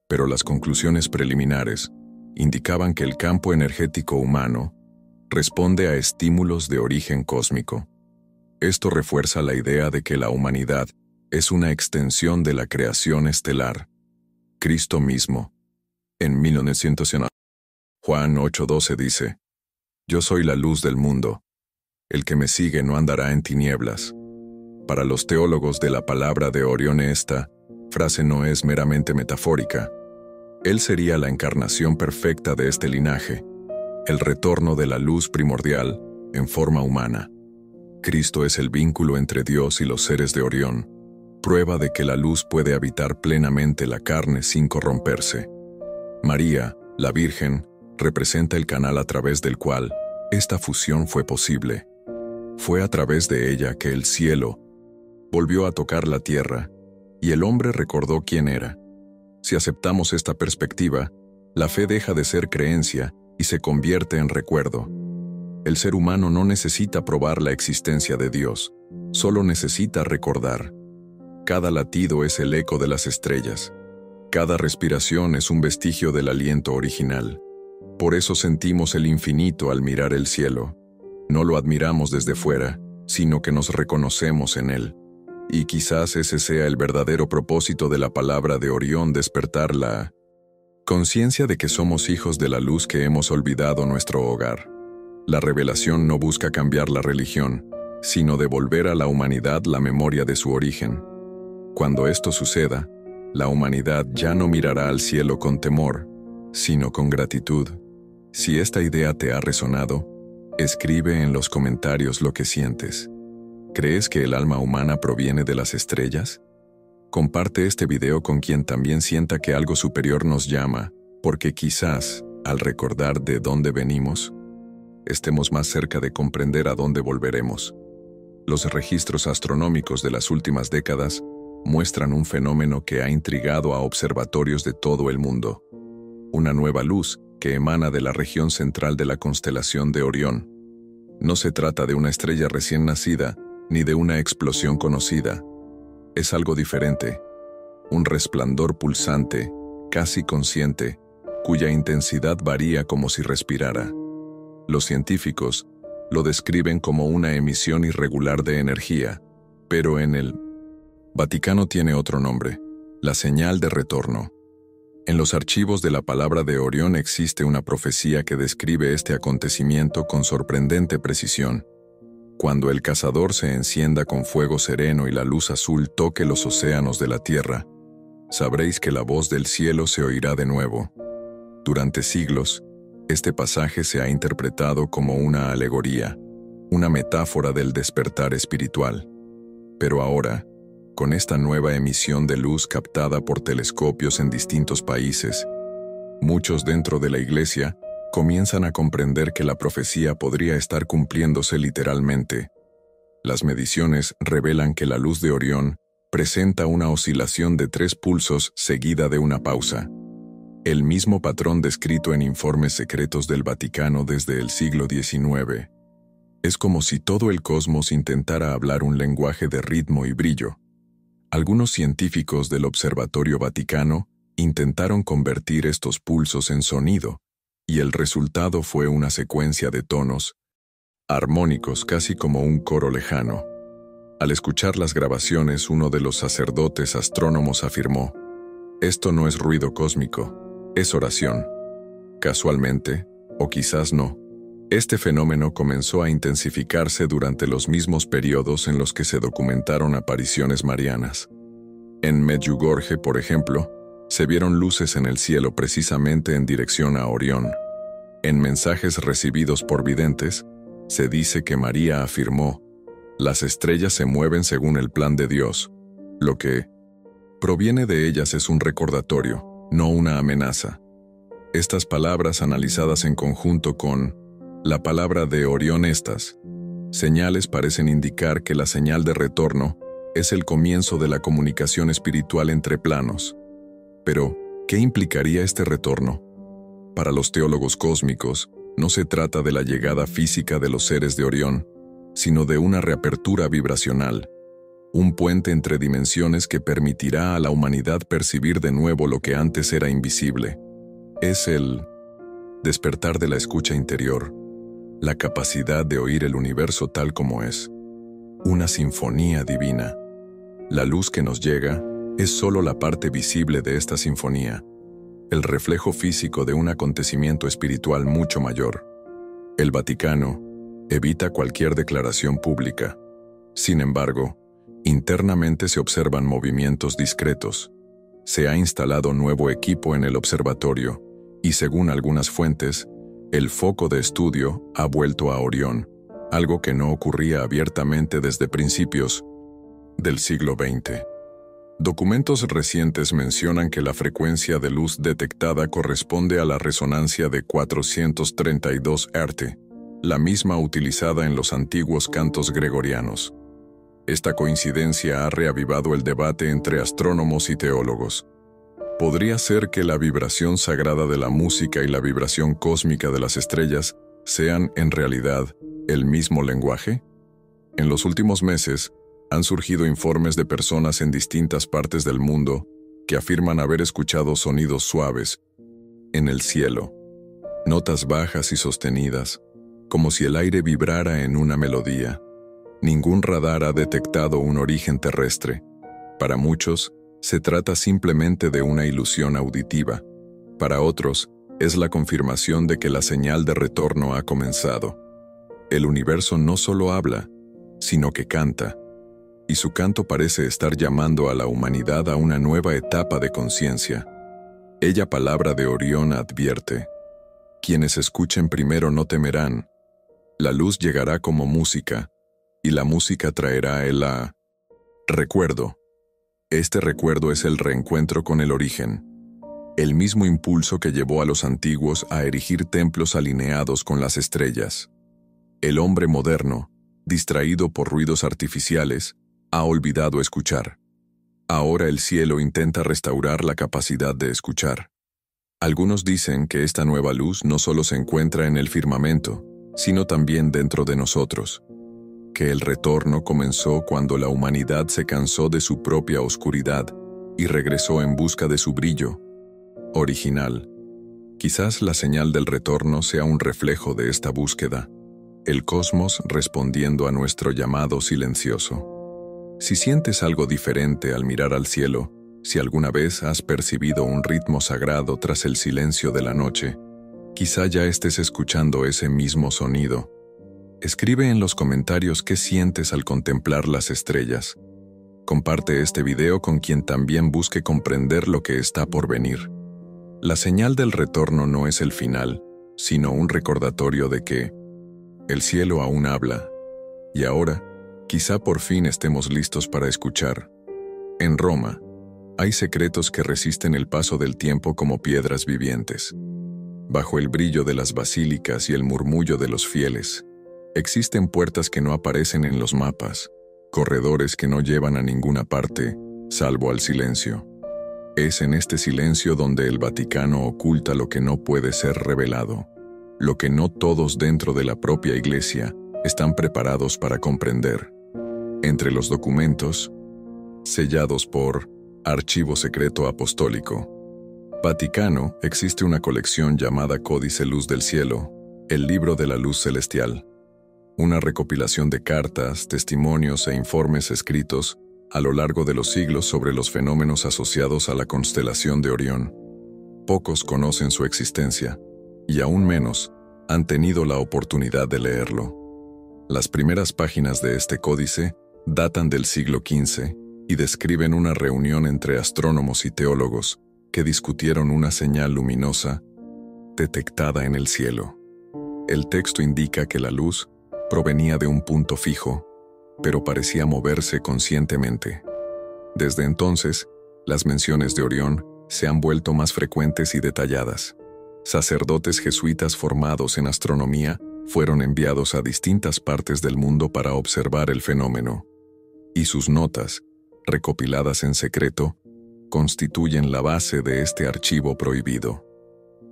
pero las conclusiones preliminares indicaban que el campo energético humano responde a estímulos de origen cósmico. Esto refuerza la idea de que la humanidad es una extensión de la creación estelar, Cristo mismo. En 1900, Juan 8:12 dice: «Yo soy la luz del mundo. El que me sigue no andará en tinieblas». Para los teólogos de la palabra de Orión, esta frase no es meramente metafórica. Él sería la encarnación perfecta de este linaje, el retorno de la luz primordial en forma humana. Cristo es el vínculo entre Dios y los seres de Orión, prueba de que la luz puede habitar plenamente la carne sin corromperse. María, la Virgen, representa el canal a través del cual esta fusión fue posible. Fue a través de ella que el cielo volvió a tocar la tierra y el hombre recordó quién era. Si aceptamos esta perspectiva, la fe deja de ser creencia y se convierte en recuerdo. El ser humano no necesita probar la existencia de Dios, solo necesita recordar. Cada latido es el eco de las estrellas. Cada respiración es un vestigio del aliento original. Por eso sentimos el infinito al mirar el cielo. No lo admiramos desde fuera, sino que nos reconocemos en él. Y quizás ese sea el verdadero propósito de la palabra de Orión: despertar la conciencia de que somos hijos de la luz, que hemos olvidado nuestro hogar. La revelación no busca cambiar la religión, sino devolver a la humanidad la memoria de su origen. Cuando esto suceda, la humanidad ya no mirará al cielo con temor, sino con gratitud. Si esta idea te ha resonado, escribe en los comentarios lo que sientes. ¿Crees que el alma humana proviene de las estrellas? Comparte este video con quien también sienta que algo superior nos llama, porque quizás, al recordar de dónde venimos, estemos más cerca de comprender a dónde volveremos. Los registros astronómicos de las últimas décadas muestran un fenómeno que ha intrigado a observatorios de todo el mundo: una nueva luz que emana de la región central de la constelación de Orión. No se trata de una estrella recién nacida, ni de una explosión conocida. Es algo diferente, un resplandor pulsante, casi consciente, cuya intensidad varía como si respirara. Los científicos lo describen como una emisión irregular de energía, pero en el Vaticano tiene otro nombre: la señal de retorno. En los archivos de la palabra de Orión existe una profecía que describe este acontecimiento con sorprendente precisión. Cuando el cazador se encienda con fuego sereno y la luz azul toque los océanos de la tierra, sabréis que la voz del cielo se oirá de nuevo. Durante siglos, este pasaje se ha interpretado como una alegoría, una metáfora del despertar espiritual. Pero ahora, con esta nueva emisión de luz captada por telescopios en distintos países, muchos dentro de la Iglesia comienzan a comprender que la profecía podría estar cumpliéndose literalmente. Las mediciones revelan que la luz de Orión presenta una oscilación de 3 pulsos seguida de una pausa. El mismo patrón descrito en informes secretos del Vaticano desde el siglo XIX. Es como si todo el cosmos intentara hablar un lenguaje de ritmo y brillo. Algunos científicos del Observatorio Vaticano intentaron convertir estos pulsos en sonido, y el resultado fue una secuencia de tonos armónicos casi como un coro lejano. Al escuchar las grabaciones, uno de los sacerdotes astrónomos afirmó: «Esto no es ruido cósmico, es oración». Casualmente, o quizás no, este fenómeno comenzó a intensificarse durante los mismos periodos en los que se documentaron apariciones marianas. En Medjugorje, por ejemplo, se vieron luces en el cielo precisamente en dirección a Orión. En mensajes recibidos por videntes, se dice que María afirmó: «Las estrellas se mueven según el plan de Dios. Lo que proviene de ellas es un recordatorio, no una amenaza». Estas palabras, analizadas en conjunto con la palabra de Orión, estas señales parecen indicar que la señal de retorno es el comienzo de la comunicación espiritual entre planos. Pero, ¿qué implicaría este retorno? Para los teólogos cósmicos, no se trata de la llegada física de los seres de Orión, sino de una reapertura vibracional, un puente entre dimensiones que permitirá a la humanidad percibir de nuevo lo que antes era invisible. Es el despertar de la escucha interior, la capacidad de oír el universo tal como es, una sinfonía divina. La luz que nos llega es solo la parte visible de esta sinfonía, el reflejo físico de un acontecimiento espiritual mucho mayor. El Vaticano evita cualquier declaración pública. Sin embargo, internamente se observan movimientos discretos. Se ha instalado nuevo equipo en el observatorio y, según algunas fuentes, el foco de estudio ha vuelto a Orión, algo que no ocurría abiertamente desde principios del siglo XX. Documentos recientes mencionan que la frecuencia de luz detectada corresponde a la resonancia de 432 Hz, la misma utilizada en los antiguos cantos gregorianos. Esta coincidencia ha reavivado el debate entre astrónomos y teólogos. ¿Podría ser que la vibración sagrada de la música y la vibración cósmica de las estrellas sean, en realidad, el mismo lenguaje? En los últimos meses, han surgido informes de personas en distintas partes del mundo que afirman haber escuchado sonidos suaves en el cielo, notas bajas y sostenidas, como si el aire vibrara en una melodía. Ningún radar ha detectado un origen terrestre. Para muchos, se trata simplemente de una ilusión auditiva. Para otros, es la confirmación de que la señal de retorno ha comenzado. El universo no solo habla, sino que canta, y su canto parece estar llamando a la humanidad a una nueva etapa de conciencia. Ella, palabra de Orión, advierte: quienes escuchen primero no temerán. La luz llegará como música, y la música traerá el recuerdo. Este recuerdo es el reencuentro con el origen, el mismo impulso que llevó a los antiguos a erigir templos alineados con las estrellas. El hombre moderno, distraído por ruidos artificiales, ha olvidado escuchar. Ahora el cielo intenta restaurar la capacidad de escuchar. Algunos dicen que esta nueva luz no solo se encuentra en el firmamento, sino también dentro de nosotros. Que el retorno comenzó cuando la humanidad se cansó de su propia oscuridad y regresó en busca de su brillo original. Quizás la señal del retorno sea un reflejo de esta búsqueda, el cosmos respondiendo a nuestro llamado silencioso. Si sientes algo diferente al mirar al cielo, si alguna vez has percibido un ritmo sagrado tras el silencio de la noche, quizá ya estés escuchando ese mismo sonido. Escribe en los comentarios qué sientes al contemplar las estrellas. Comparte este video con quien también busque comprender lo que está por venir. La señal del retorno no es el final, sino un recordatorio de que el cielo aún habla, y ahora, quizá por fin estemos listos para escuchar. En Roma, hay secretos que resisten el paso del tiempo como piedras vivientes. Bajo el brillo de las basílicas y el murmullo de los fieles, existen puertas que no aparecen en los mapas, corredores que no llevan a ninguna parte, salvo al silencio. Es en este silencio donde el Vaticano oculta lo que no puede ser revelado, lo que no todos dentro de la propia Iglesia están preparados para comprender. Entre los documentos, sellados por Archivo Secreto Apostólico Vaticano, existe una colección llamada Códice Luz del Cielo, el libro de la luz celestial, una recopilación de cartas, testimonios e informes escritos a lo largo de los siglos sobre los fenómenos asociados a la constelación de Orión. Pocos conocen su existencia, y aún menos han tenido la oportunidad de leerlo. Las primeras páginas de este códice datan del siglo XV y describen una reunión entre astrónomos y teólogos que discutieron una señal luminosa detectada en el cielo. El texto indica que la luz provenía de un punto fijo, pero parecía moverse conscientemente. Desde entonces, las menciones de Orión se han vuelto más frecuentes y detalladas. Sacerdotes jesuitas formados en astronomía fueron enviados a distintas partes del mundo para observar el fenómeno, y sus notas, recopiladas en secreto, constituyen la base de este archivo prohibido.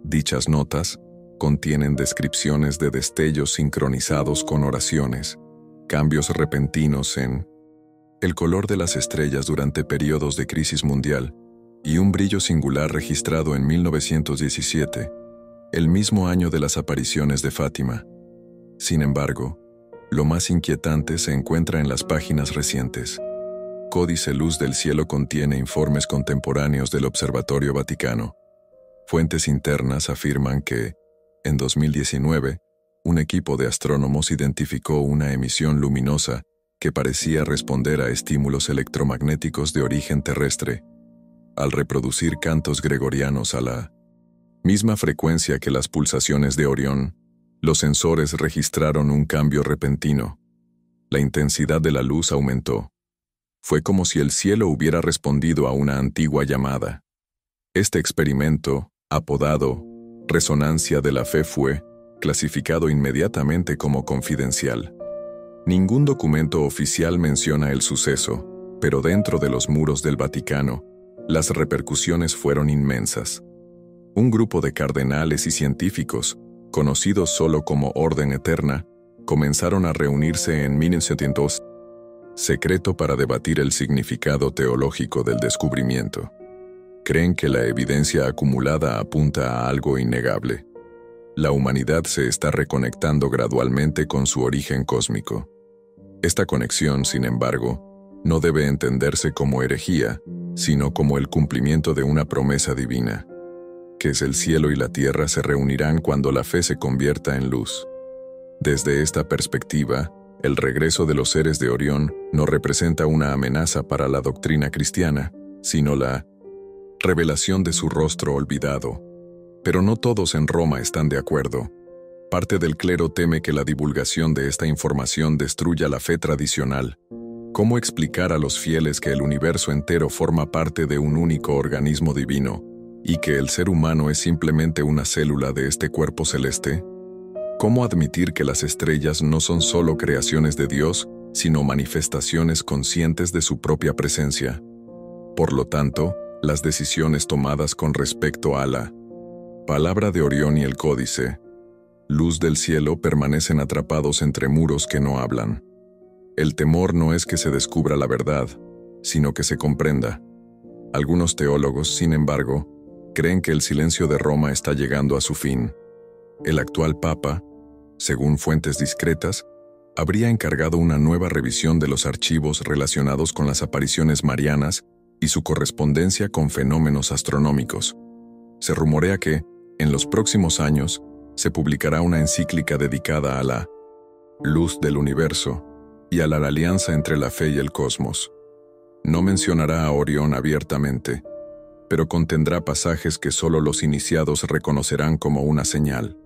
Dichas notas contienen descripciones de destellos sincronizados con oraciones, cambios repentinos en el color de las estrellas durante periodos de crisis mundial y un brillo singular registrado en 1917, el mismo año de las apariciones de Fátima. Sin embargo, lo más inquietante se encuentra en las páginas recientes. Códice Luz del Cielo contiene informes contemporáneos del Observatorio Vaticano. Fuentes internas afirman que, en 2019, un equipo de astrónomos identificó una emisión luminosa que parecía responder a estímulos electromagnéticos de origen terrestre, al reproducir cantos gregorianos a la misma frecuencia que las pulsaciones de Orión. Los sensores registraron un cambio repentino. La intensidad de la luz aumentó. Fue como si el cielo hubiera respondido a una antigua llamada. Este experimento, apodado Resonancia de la Fe, fue clasificado inmediatamente como confidencial. Ningún documento oficial menciona el suceso, pero dentro de los muros del Vaticano, las repercusiones fueron inmensas. Un grupo de cardenales y científicos, conocidos solo como Orden Eterna, comenzaron a reunirse en 1902, secreto para debatir el significado teológico del descubrimiento. Creen que la evidencia acumulada apunta a algo innegable. La humanidad se está reconectando gradualmente con su origen cósmico. Esta conexión, sin embargo, no debe entenderse como herejía, sino como el cumplimiento de una promesa divina, que es el cielo y la tierra se reunirán cuando la fe se convierta en luz. Desde esta perspectiva, el regreso de los seres de Orión no representa una amenaza para la doctrina cristiana, sino la revelación de su rostro olvidado. Pero no todos en Roma están de acuerdo. Parte del clero teme que la divulgación de esta información destruya la fe tradicional. ¿Cómo explicar a los fieles que el universo entero forma parte de un único organismo divino y que el ser humano es simplemente una célula de este cuerpo celeste? ¿Cómo admitir que las estrellas no son solo creaciones de Dios, sino manifestaciones conscientes de su propia presencia? Por lo tanto, las decisiones tomadas con respecto a la palabra de Orión y el códice Luz del Cielo permanecen atrapados entre muros que no hablan. El temor no es que se descubra la verdad, sino que se comprenda. Algunos teólogos, sin embargo, creen que el silencio de Roma está llegando a su fin. El actual Papa, según fuentes discretas, habría encargado una nueva revisión de los archivos relacionados con las apariciones marianas y su correspondencia con fenómenos astronómicos. Se rumorea que, en los próximos años, se publicará una encíclica dedicada a la luz del universo y a la alianza entre la fe y el cosmos. No mencionará a Orión abiertamente, pero contendrá pasajes que solo los iniciados reconocerán como una señal.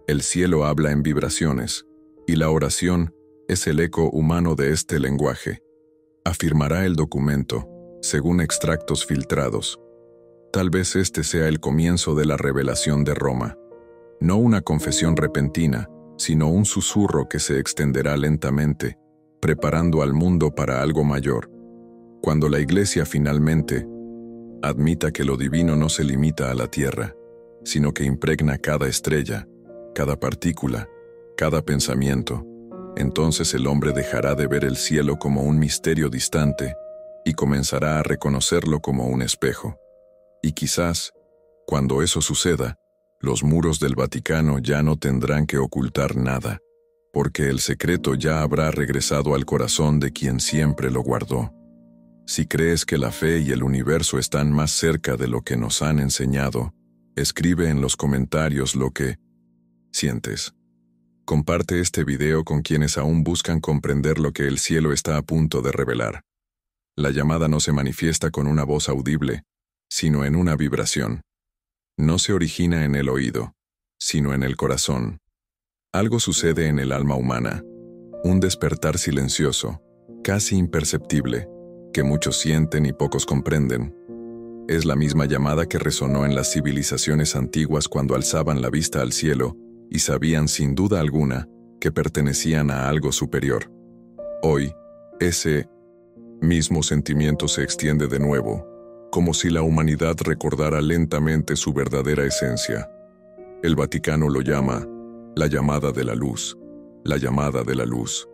El cielo habla en vibraciones, y la oración es el eco humano de este lenguaje, afirmará el documento, según extractos filtrados. Tal vez este sea el comienzo de la revelación de Roma. No una confesión repentina, sino un susurro que se extenderá lentamente, preparando al mundo para algo mayor. Cuando la Iglesia finalmente admita que lo divino no se limita a la Tierra, sino que impregna cada estrella, cada partícula, cada pensamiento, entonces el hombre dejará de ver el cielo como un misterio distante y comenzará a reconocerlo como un espejo. Y quizás, cuando eso suceda, los muros del Vaticano ya no tendrán que ocultar nada, porque el secreto ya habrá regresado al corazón de quien siempre lo guardó. Si crees que la fe y el universo están más cerca de lo que nos han enseñado, escribe en los comentarios lo que sientes. Comparte este video con quienes aún buscan comprender lo que el cielo está a punto de revelar. La llamada no se manifiesta con una voz audible, sino en una vibración. No se origina en el oído, sino en el corazón. Algo sucede en el alma humana, un despertar silencioso, casi imperceptible, que muchos sienten y pocos comprenden. Es la misma llamada que resonó en las civilizaciones antiguas cuando alzaban la vista al cielo y sabían sin duda alguna que pertenecían a algo superior. Hoy, ese mismo sentimiento se extiende de nuevo, como si la humanidad recordara lentamente su verdadera esencia. El Vaticano lo llama la llamada de la luz, la llamada de la luz.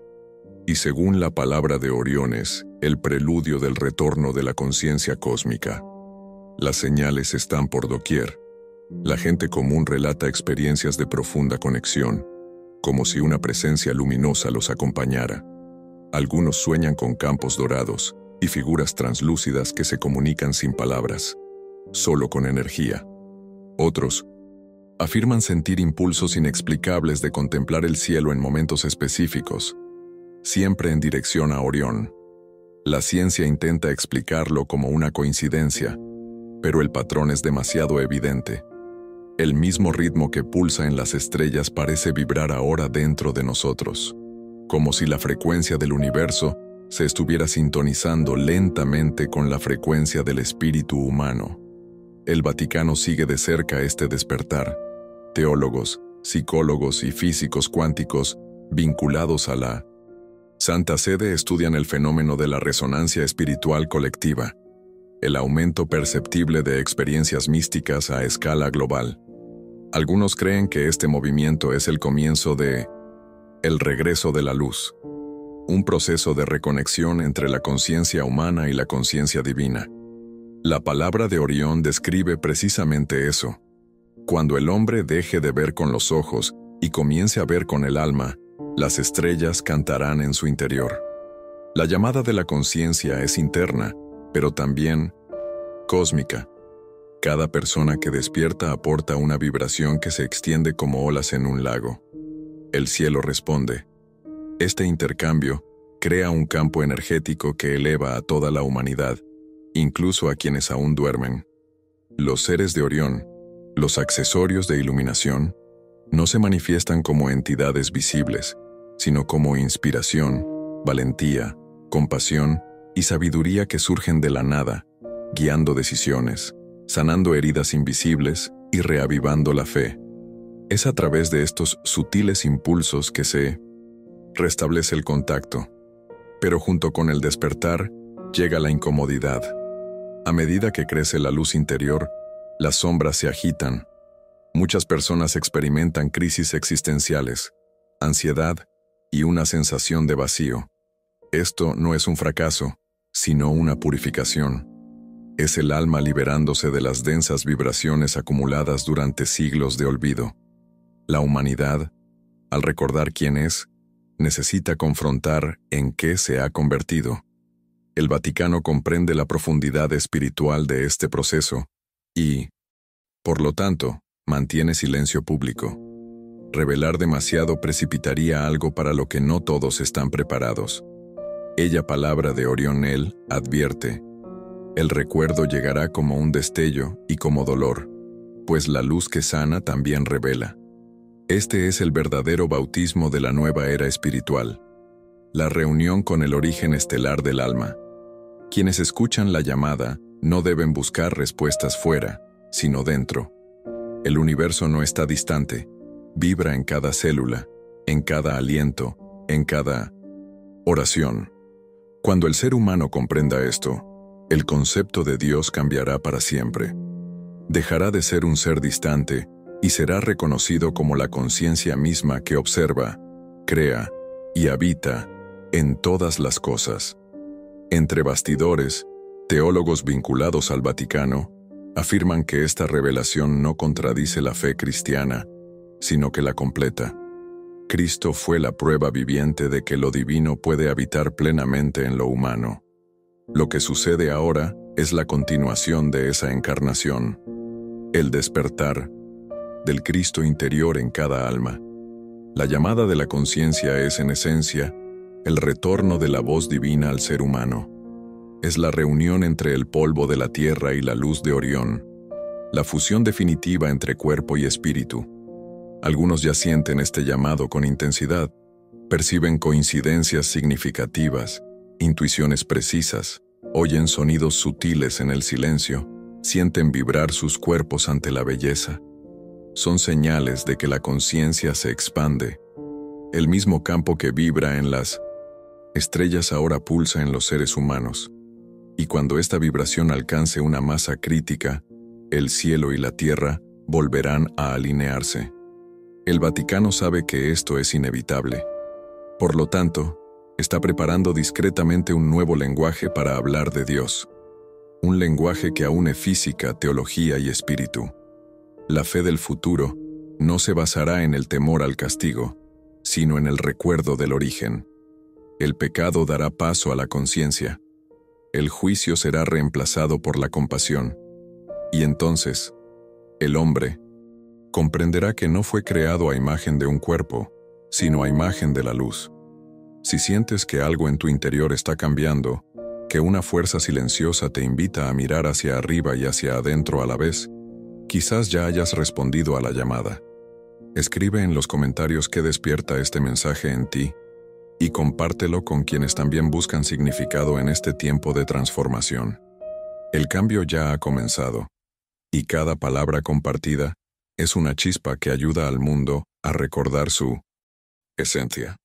Y según la palabra de Orión es el preludio del retorno de la conciencia cósmica. Las señales están por doquier. La gente común relata experiencias de profunda conexión, como si una presencia luminosa los acompañara. Algunos sueñan con campos dorados y figuras translúcidas que se comunican sin palabras, solo con energía. Otros afirman sentir impulsos inexplicables de contemplar el cielo en momentos específicos, siempre en dirección a Orión. La ciencia intenta explicarlo como una coincidencia, pero el patrón es demasiado evidente. El mismo ritmo que pulsa en las estrellas parece vibrar ahora dentro de nosotros, como si la frecuencia del universo se estuviera sintonizando lentamente con la frecuencia del espíritu humano. El Vaticano sigue de cerca este despertar. Teólogos, psicólogos y físicos cuánticos vinculados a la Santa Sede estudian el fenómeno de la resonancia espiritual colectiva, el aumento perceptible de experiencias místicas a escala global. Algunos creen que este movimiento es el comienzo de el regreso de la luz, un proceso de reconexión entre la conciencia humana y la conciencia divina. La palabra de Orión describe precisamente eso. Cuando el hombre deje de ver con los ojos y comience a ver con el alma, las estrellas cantarán en su interior. La llamada de la conciencia es interna, pero también cósmica. Cada persona que despierta aporta una vibración que se extiende como olas en un lago. El cielo responde. Este intercambio crea un campo energético que eleva a toda la humanidad, incluso a quienes aún duermen. Los seres de Orión, los accesorios de iluminación, no se manifiestan como entidades visibles, sino como inspiración, valentía, compasión y sabiduría que surgen de la nada, guiando decisiones, sanando heridas invisibles y reavivando la fe. Es a través de estos sutiles impulsos que se restablece el contacto, pero junto con el despertar llega la incomodidad. A medida que crece la luz interior, las sombras se agitan. Muchas personas experimentan crisis existenciales, ansiedad y una sensación de vacío. Esto no es un fracaso, sino una purificación. Es el alma liberándose de las densas vibraciones acumuladas durante siglos de olvido. La humanidad, al recordar quién es, necesita confrontar en qué se ha convertido. El Vaticano comprende la profundidad espiritual de este proceso y, por lo tanto, mantiene silencio público. Revelar demasiado precipitaría algo para lo que no todos están preparados. Ella palabra de Orión él advierte. El recuerdo llegará como un destello y como dolor, pues la luz que sana también revela. Este es el verdadero bautismo de la nueva era espiritual, la reunión con el origen estelar del alma. Quienes escuchan la llamada no deben buscar respuestas fuera, sino dentro. El universo no está distante, vibra en cada célula, en cada aliento, en cada oración. Cuando el ser humano comprenda esto, el concepto de Dios cambiará para siempre. Dejará de ser un ser distante y será reconocido como la conciencia misma que observa, crea y habita en todas las cosas. Entre bastidores, teólogos vinculados al Vaticano afirman que esta revelación no contradice la fe cristiana, sino que la completa. Cristo fue la prueba viviente de que lo divino puede habitar plenamente en lo humano. Lo que sucede ahora es la continuación de esa encarnación, el despertar del Cristo interior en cada alma. La llamada de la conciencia es, en esencia, el retorno de la voz divina al ser humano. Es la reunión entre el polvo de la tierra y la luz de Orión, la fusión definitiva entre cuerpo y espíritu. Algunos ya sienten este llamado con intensidad, perciben coincidencias significativas, intuiciones precisas, oyen sonidos sutiles en el silencio, sienten vibrar sus cuerpos ante la belleza. Son señales de que la conciencia se expande. El mismo campo que vibra en las estrellas ahora pulsa en los seres humanos. Y cuando esta vibración alcance una masa crítica, el cielo y la tierra volverán a alinearse. El Vaticano sabe que esto es inevitable. Por lo tanto, está preparando discretamente un nuevo lenguaje para hablar de Dios. Un lenguaje que aúne física, teología y espíritu. La fe del futuro no se basará en el temor al castigo, sino en el recuerdo del origen. El pecado dará paso a la conciencia. El juicio será reemplazado por la compasión. Y entonces, el hombre comprenderá que no fue creado a imagen de un cuerpo, sino a imagen de la luz. Si sientes que algo en tu interior está cambiando, que una fuerza silenciosa te invita a mirar hacia arriba y hacia adentro a la vez, quizás ya hayas respondido a la llamada. Escribe en los comentarios qué despierta este mensaje en ti y compártelo con quienes también buscan significado en este tiempo de transformación. El cambio ya ha comenzado, y cada palabra compartida es una chispa que ayuda al mundo a recordar su esencia.